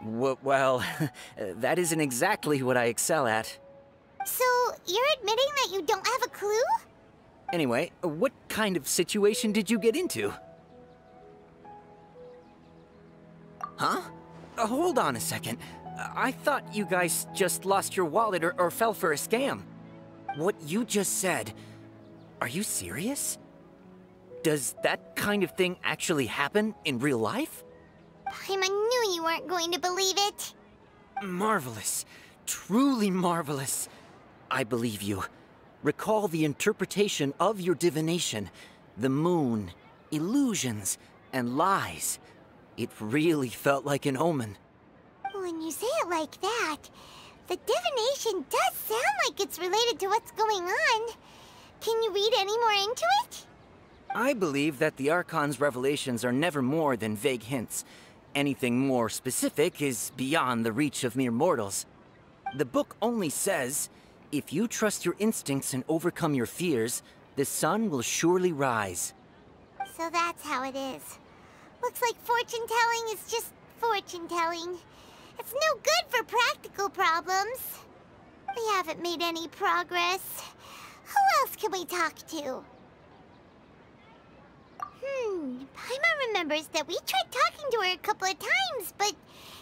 Well, that isn't exactly what I excel at. So, you're admitting that you don't have a clue? Anyway, what kind of situation did you get into? Huh? Hold on a second. I thought you guys just lost your wallet or fell for a scam. What you just said, are you serious? Does that kind of thing actually happen in real life? Paimon knew you weren't going to believe it. Marvelous. Truly marvelous. I believe you. Recall the interpretation of your divination. The moon, illusions, and lies. It really felt like an omen. When you say it like that, the divination does sound like it's related to what's going on. Can you read any more into it? I believe that the Archon's revelations are never more than vague hints. Anything more specific is beyond the reach of mere mortals. The book only says, if you trust your instincts and overcome your fears, the sun will surely rise. So that's how it is. Looks like fortune-telling is just fortune-telling. It's no good for practical problems. We haven't made any progress. Who else can we talk to? Paimon remembers that we tried talking to her a couple of times, but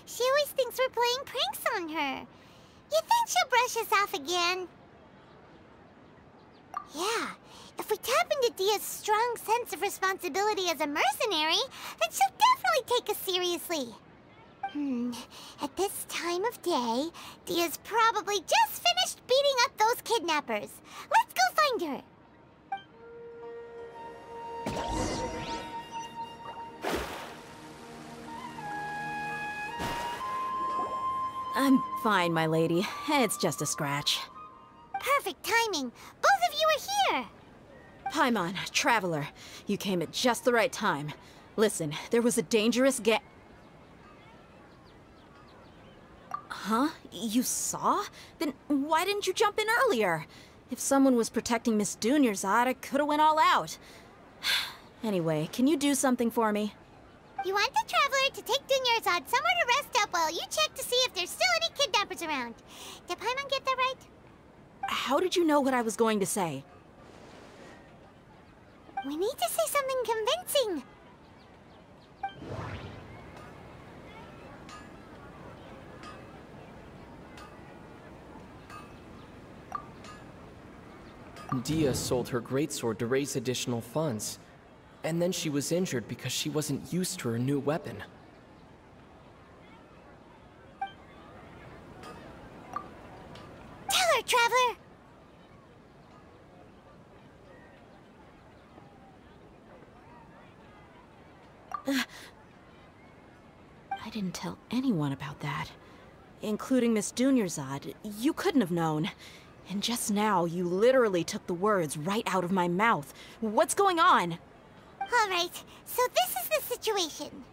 she always thinks we're playing pranks on her. You think she'll brush us off again? Yeah, if we tap into Dia's strong sense of responsibility as a mercenary, then she'll definitely take us seriously. At this time of day, Dia's probably just finished beating up those kidnappers. Let's go find her. I'm fine, my lady. It's just a scratch. Perfect timing. Both of you are here. Paimon, Traveler, you came at just the right time. Listen, there was a dangerous Huh? You saw? Then why didn't you jump in earlier? If someone was protecting Miss Dunyarzad, I could've went all out. Anyway, can you do something for me? You want the Traveler to take Dunyarzad somewhere to rest up while you check to see if there's still any kidnappers around. Did Paimon get that right? How did you know what I was going to say? We need to say something convincing. Dia sold her greatsword to raise additional funds. And then she was injured because she wasn't used to her new weapon. Tell her, Traveler! I didn't tell anyone about that. Including Miss Dunyarzad. You couldn't have known. And just now, you literally took the words right out of my mouth. What's going on? All right, so this is the situation.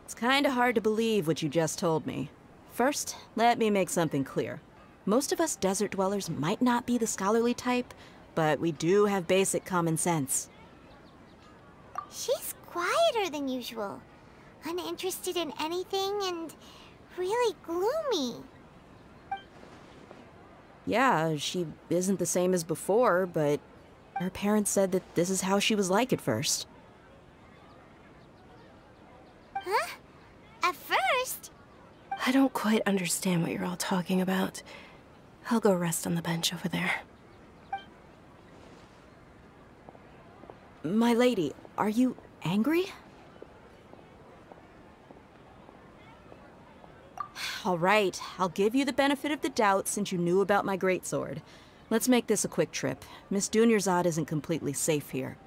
It's kinda hard to believe what you just told me. First, let me make something clear. Most of us desert dwellers might not be the scholarly type, but we do have basic common sense. She's quieter than usual, uninterested in anything, and really gloomy. Yeah, she isn't the same as before, but her parents said that this is how she was like at first. Huh? At first? I don't quite understand what you're all talking about. I'll go rest on the bench over there. My lady, are you angry? All right, I'll give you the benefit of the doubt since you knew about my greatsword. Let's make this a quick trip. Miss Dunyarzad isn't completely safe here.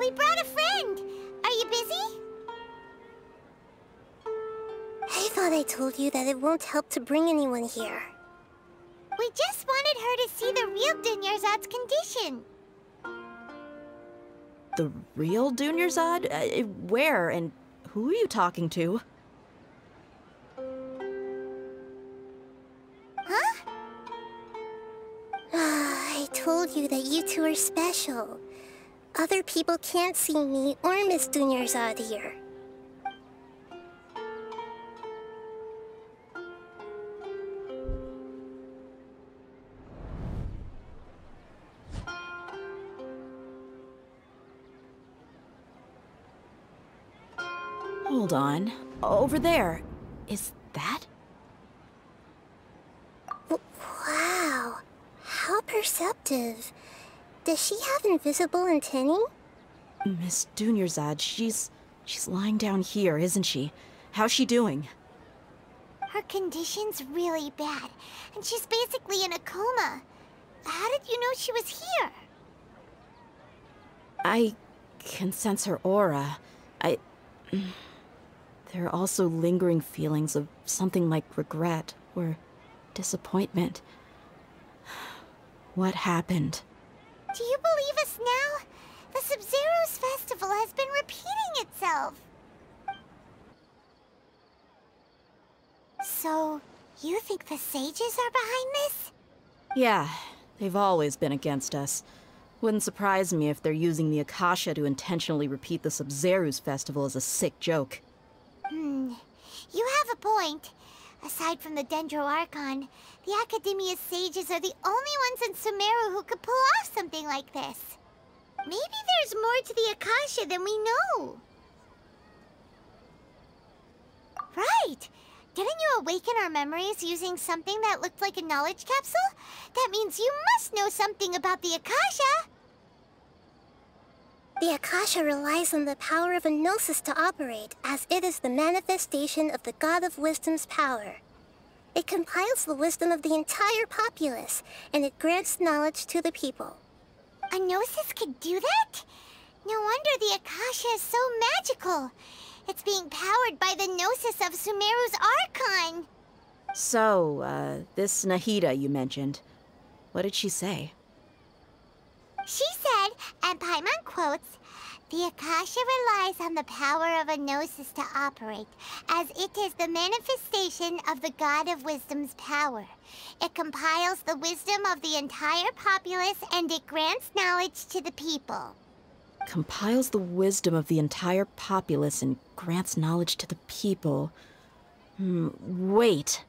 We brought a friend! Are you busy? I thought I told you that it won't help to bring anyone here. We just wanted her to see the real Dunyarzad's condition. The real Dunyarzad? Where and who are you talking to? Huh? I told you that you two are special. Other people can't see me or Miss Dunyarzad here. Hold on. Over there. Is that? Wow. How perceptive. Does she have invisible antennae? Miss Dunyarzad, she's lying down here, isn't she? How's she doing? Her condition's really bad, and she's basically in a coma. How did you know she was here? I can sense her aura. There are also lingering feelings of something like regret or disappointment. What happened? Do you believe us now? The Sabzeruz festival has been repeating itself. So, you think the sages are behind this? Yeah, they've always been against us. Wouldn't surprise me if they're using the Akasha to intentionally repeat the Sabzeruz festival as a sick joke. You have a point. Aside from the Dendro Archon, the Academia's sages are the only ones in Sumeru who could pull off something like this. Maybe there's more to the Akasha than we know. Right! Didn't you awaken our memories using something that looked like a knowledge capsule? That means you must know something about the Akasha! The Akasha relies on the power of a gnosis to operate, as it is the manifestation of the God of Wisdom's power. It compiles the wisdom of the entire populace, and it grants knowledge to the people. A gnosis could do that? No wonder the Akasha is so magical. It's being powered by the gnosis of Sumeru's Archon. So, this Nahida you mentioned, what did she say? She said, and Paimon quotes, "The Akasha relies on the power of a gnosis to operate, as it is the manifestation of the God of Wisdom's power. It compiles the wisdom of the entire populace, and it grants knowledge to the people." Compiles the wisdom of the entire populace and grants knowledge to the people. Wait.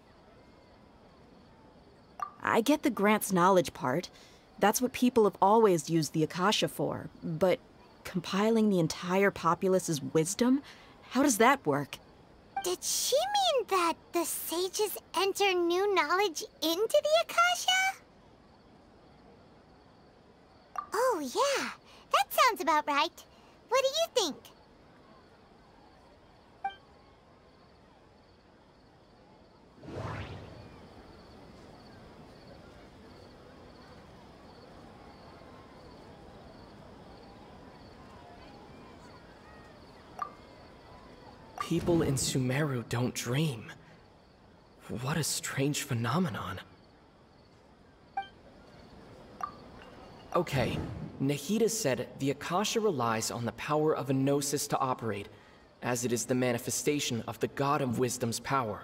I get the grants knowledge part. That's what people have always used the Akasha for. But compiling the entire populace's wisdom? How does that work? Did she mean that the sages enter new knowledge into the Akasha? Oh, yeah. That sounds about right. What do you think? People in Sumeru don't dream. What a strange phenomenon. Okay, Nahida said the Akasha relies on the power of a gnosis to operate, as it is the manifestation of the God of Wisdom's power.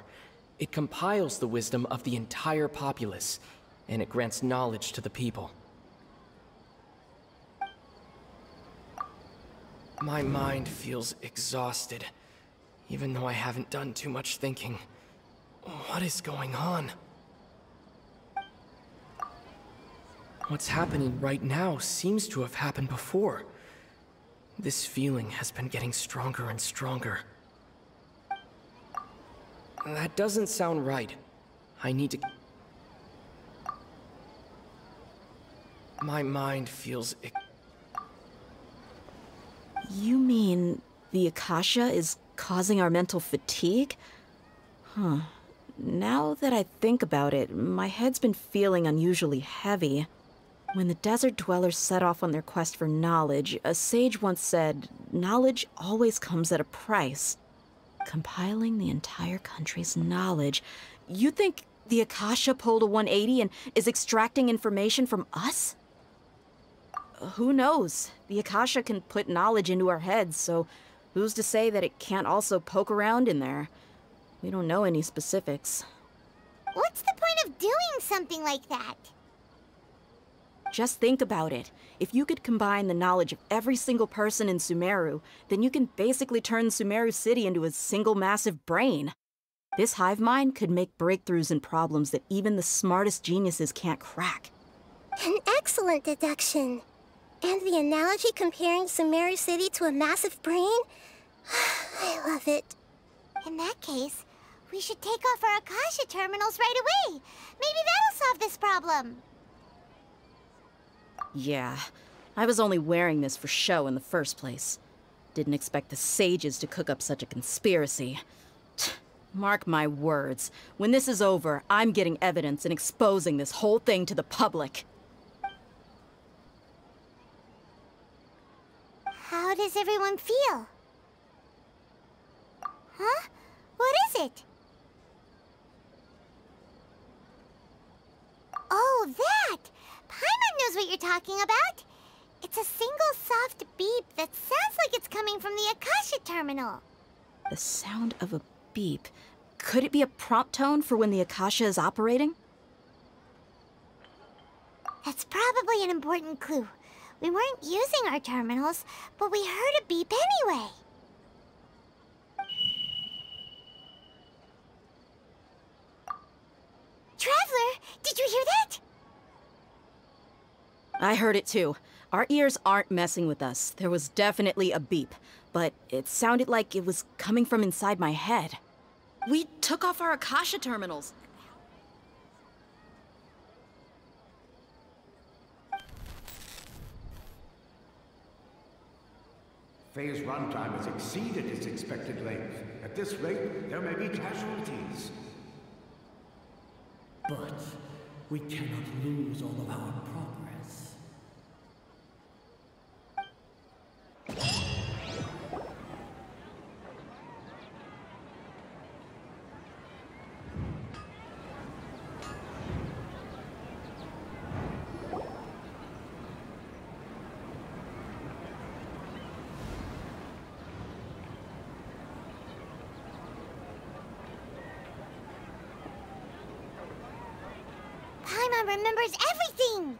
It compiles the wisdom of the entire populace, and it grants knowledge to the people. My mind feels exhausted, even though I haven't done too much thinking. What is going on? What's happening right now seems to have happened before. This feeling has been getting stronger and stronger. That doesn't sound right. I need to... My mind feels... You mean the Akasha is causing our mental fatigue? Huh. Now that I think about it, my head's been feeling unusually heavy. When the desert dwellers set off on their quest for knowledge, a sage once said, knowledge always comes at a price. Compiling the entire country's knowledge. You think the Akasha pulled a 180 and is extracting information from us? Who knows? The Akasha can put knowledge into our heads, so who's to say that it can't also poke around in there? We don't know any specifics. What's the point of doing something like that? Just think about it. If you could combine the knowledge of every single person in Sumeru, then you can basically turn Sumeru City into a single massive brain. This hive mind could make breakthroughs in problems that even the smartest geniuses can't crack. An excellent deduction. And the analogy comparing Sumeru City to a massive brain? I love it. In that case, we should take off our Akasha terminals right away. Maybe that'll solve this problem. Yeah, I was only wearing this for show in the first place. Didn't expect the sages to cook up such a conspiracy. Mark my words, when this is over, I'm getting evidence and exposing this whole thing to the public. How does everyone feel? Huh? What is it? Oh, that! Paimon knows what you're talking about. It's a single soft beep that sounds like it's coming from the Akasha terminal. The sound of a beep. Could it be a prompt tone for when the Akasha is operating? That's probably an important clue. We weren't using our terminals, but we heard a beep anyway. Traveler, did you hear that? I heard it too. Our ears aren't messing with us. There was definitely a beep, but it sounded like it was coming from inside my head. We took off our Akasha terminals. Phase runtime has exceeded its expected length. At this rate, there may be casualties. But we cannot lose all of our progress. Paimon remembers everything!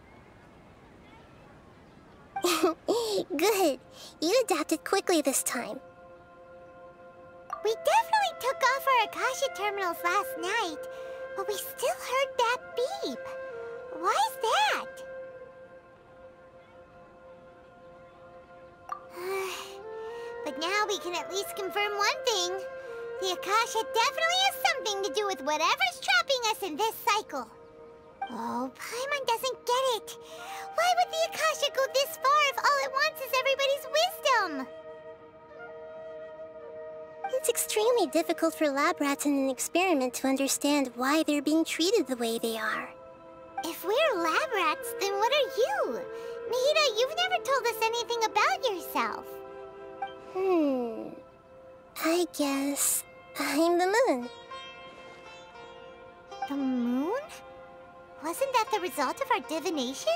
Good. You adapted quickly this time. We definitely took off our Akasha terminals last night, but we still heard that beep. Why is that? But now we can at least confirm one thing. The Akasha definitely has something to do with whatever's trapping us in this cycle. Oh, Paimon doesn't get it. Why would the Akasha go this far if all it wants is everybody's wisdom? It's extremely difficult for lab rats in an experiment to understand why they're being treated the way they are. If we're lab rats, then what are you? Nahida, you've never told us anything about yourself. I guess I'm the moon. The moon? Wasn't that the result of our divination?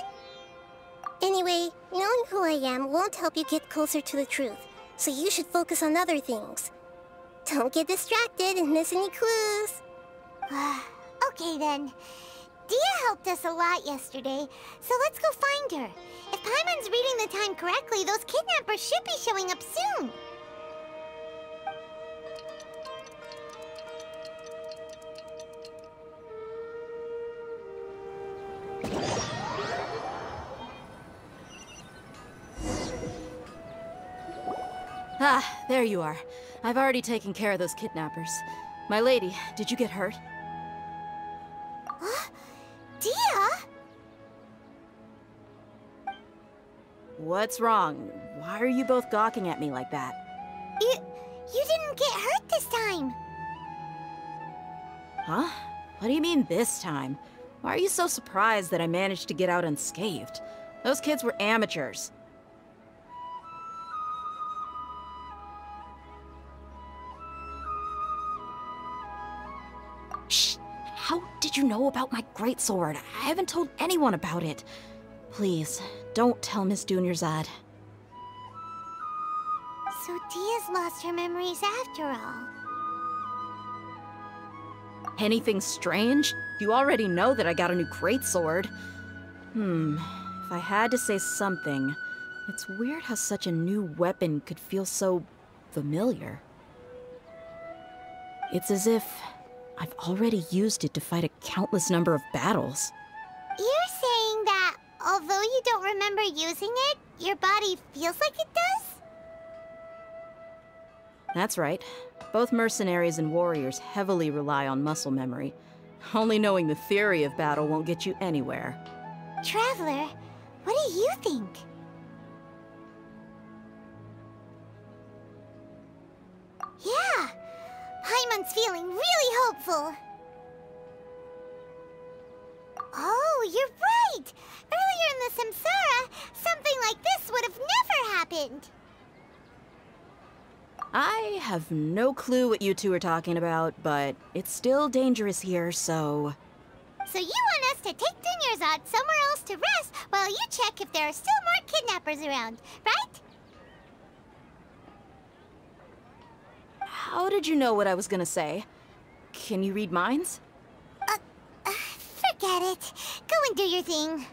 Anyway, knowing who I am won't help you get closer to the truth, so you should focus on other things. Don't get distracted and miss any clues. Okay then. Dia helped us a lot yesterday, so let's go find her. If Paimon's reading the time correctly, those kidnappers should be showing up soon. Ah, there you are. I've already taken care of those kidnappers. My lady, did you get hurt? Dia? What's wrong? Why are you both gawking at me like that? You didn't get hurt this time. Huh? What do you mean this time? Why are you so surprised that I managed to get out unscathed? Those kids were amateurs. Shh! How did you know about my greatsword? I haven't told anyone about it. Please, don't tell Miss Dunyarzad. So Dia's lost her memories after all. Anything strange? You already know that I got a new greatsword. If I had to say something, it's weird how such a new weapon could feel so familiar. It's as if I've already used it to fight a countless number of battles. You're saying that although you don't remember using it, your body feels like it does? That's right. Both mercenaries and warriors heavily rely on muscle memory. Only knowing the theory of battle won't get you anywhere. Traveler, what do you think? Yeah, Paimon's feeling really hopeful. Oh, you're right! Earlier in the Samsara, something like this would have never happened. I have no clue what you two are talking about, but it's still dangerous here, so... So you want us to take Dunyarzad somewhere else to rest while you check if there are still more kidnappers around, right? How did you know what I was gonna say? Can you read minds? Forget it. Go and do your thing.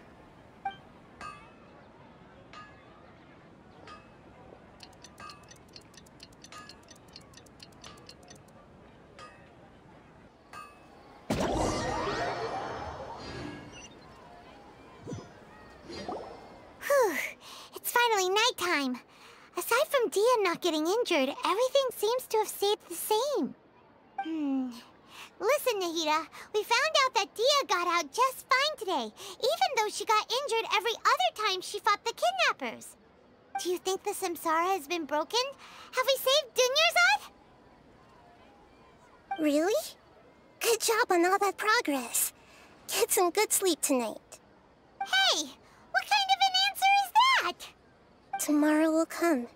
It's finally nighttime. Aside from Dia not getting injured, everything seems to have stayed the same. Listen, Nahida, we found out that Dia got out just fine today, even though she got injured every other time she fought the kidnappers. Do you think the Samsara has been broken? Have we saved Dunyarzad? Really? Good job on all that progress. Get some good sleep tonight. Hey, what kind of an answer is that? Tomorrow will come.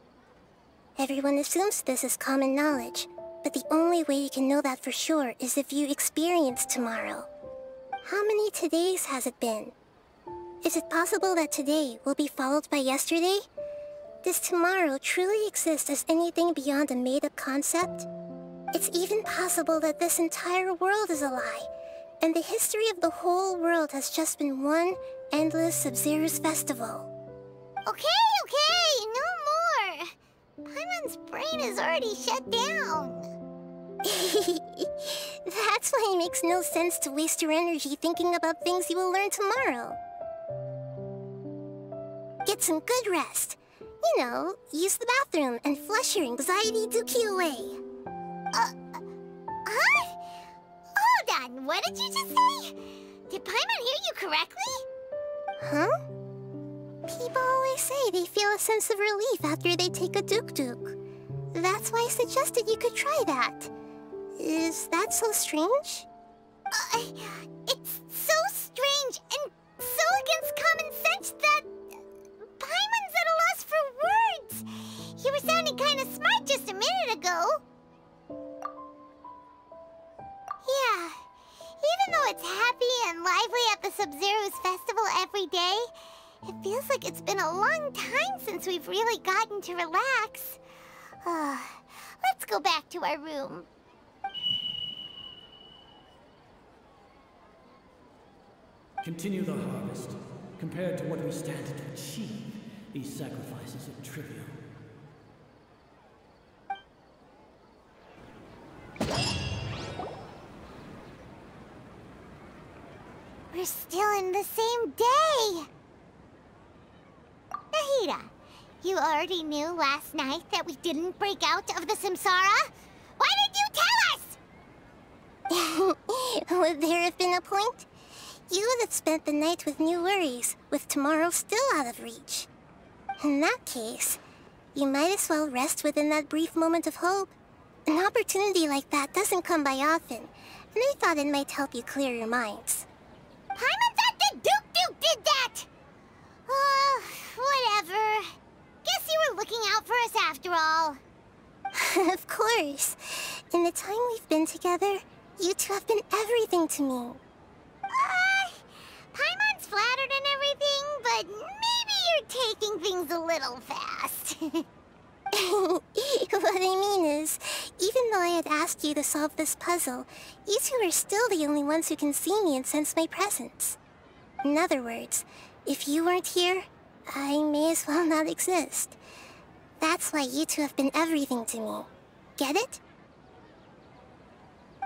Everyone assumes this is common knowledge, but the only way you can know that for sure is if you experience tomorrow. How many todays has it been? Is it possible that today will be followed by yesterday? Does tomorrow truly exist as anything beyond a made-up concept? It's even possible that this entire world is a lie, and the history of the whole world has just been one endless Sabzeruz festival. Okay, no more. Paimon's brain is already shut down. That's why it makes no sense to waste your energy thinking about things you will learn tomorrow. Get some good rest. You know, use the bathroom and flush your anxiety dookie away. Huh? Hold on, what did you just say? Did Paimon hear you correctly? Huh? People always say they feel a sense of relief after they take a duk-duk. That's why I suggested you could try that. Is that so strange? It's so strange and so against common sense that Paimon's at a loss for words. You were sounding kind of smart just a minute ago. Yeah, even though it's happy and lively at the Sabzeruz festival every day, It feels like it's been a long time since we've really gotten to relax. Let's go back to our room. Continue the harvest. Compared to what we stand to achieve, these sacrifices are trivial. We're still in the same day! Nahida, you already knew last night that we didn't break out of the Samsara? Why did you tell us? Would there have been a point? You would have spent the night with new worries, with tomorrow still out of reach. In that case, you might as well rest within that brief moment of hope. An opportunity like that doesn't come by often, and I thought it might help you clear your minds. Paimon thought that Duke did that! Whatever. Guess you were looking out for us after all. Of course. In the time we've been together, you two have been everything to me. Paimon's flattered and everything, but maybe you're taking things a little fast. What I mean is, even though I had asked you to solve this puzzle, you two are still the only ones who can see me and sense my presence. In other words, if you weren't here, I may as well not exist. That's why you two have been everything to me. Get it?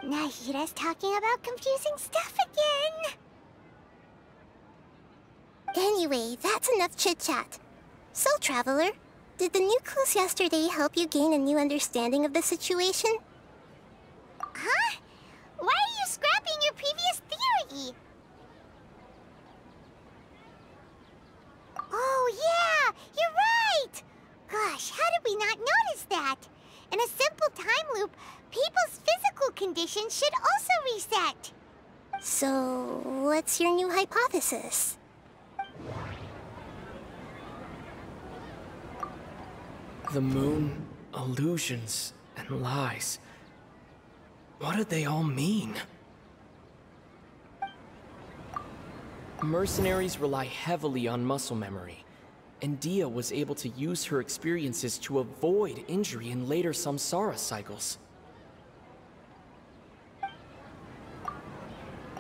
Nahida's talking about confusing stuff again. Anyway, that's enough chit-chat. So, Traveler, did the new clues yesterday help you gain a new understanding of the situation? Huh? Why are you scrapping your previous theory? Oh yeah, you're right! Gosh, how did we not notice that? In a simple time loop, people's physical conditions should also reset. So, what's your new hypothesis? The moon, illusions, and lies. What do they all mean? Mercenaries rely heavily on muscle memory, and Dia was able to use her experiences to avoid injury in later samsara cycles.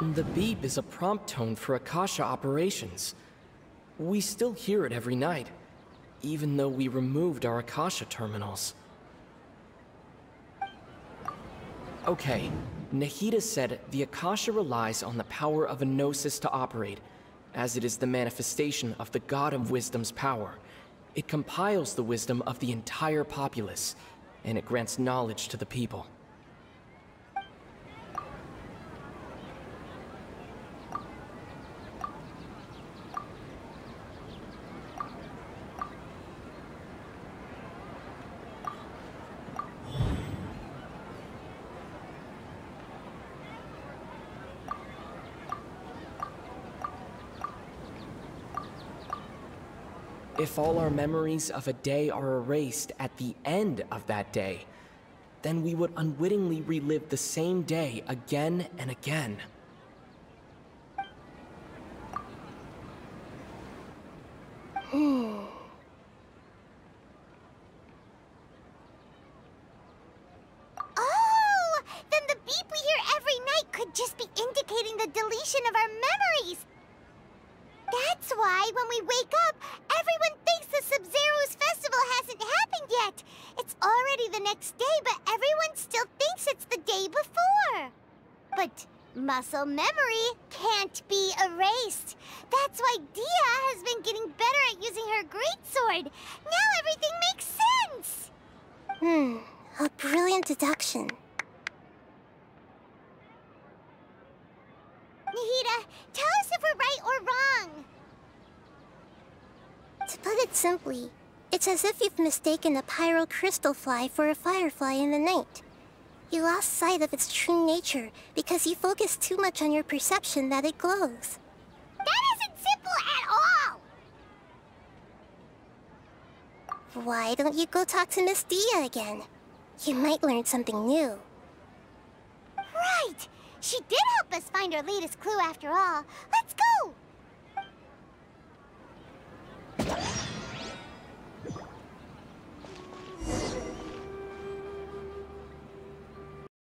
The beep is a prompt tone for Akasha operations. We still hear it every night, even though we removed our Akasha terminals. Okay, Nahida said the Akasha relies on the power of a gnosis to operate, as it is the manifestation of the God of Wisdom's power. It compiles the wisdom of the entire populace, and it grants knowledge to the people. If all our memories of a day are erased at the end of that day, then we would unwittingly relive the same day again and again. Oh! Then the beep we hear every night could just be indicating the deletion of our memories. That's why when we wake up, everyone thinks the Sabzeruz festival hasn't happened yet. It's already the next day, but everyone still thinks it's the day before. But muscle memory can't be erased. That's why Dia has been getting better at using her greatsword. Now everything makes sense. A brilliant deduction. Nahida, tell us if we're right or wrong. To put it simply, it's as if you've mistaken a pyro crystal fly for a firefly in the night. You lost sight of its true nature because you focused too much on your perception that it glows. That isn't simple at all! Why don't you go talk to Miss Dia again? You might learn something new. Right! She did help us find our latest clue after all. Let's go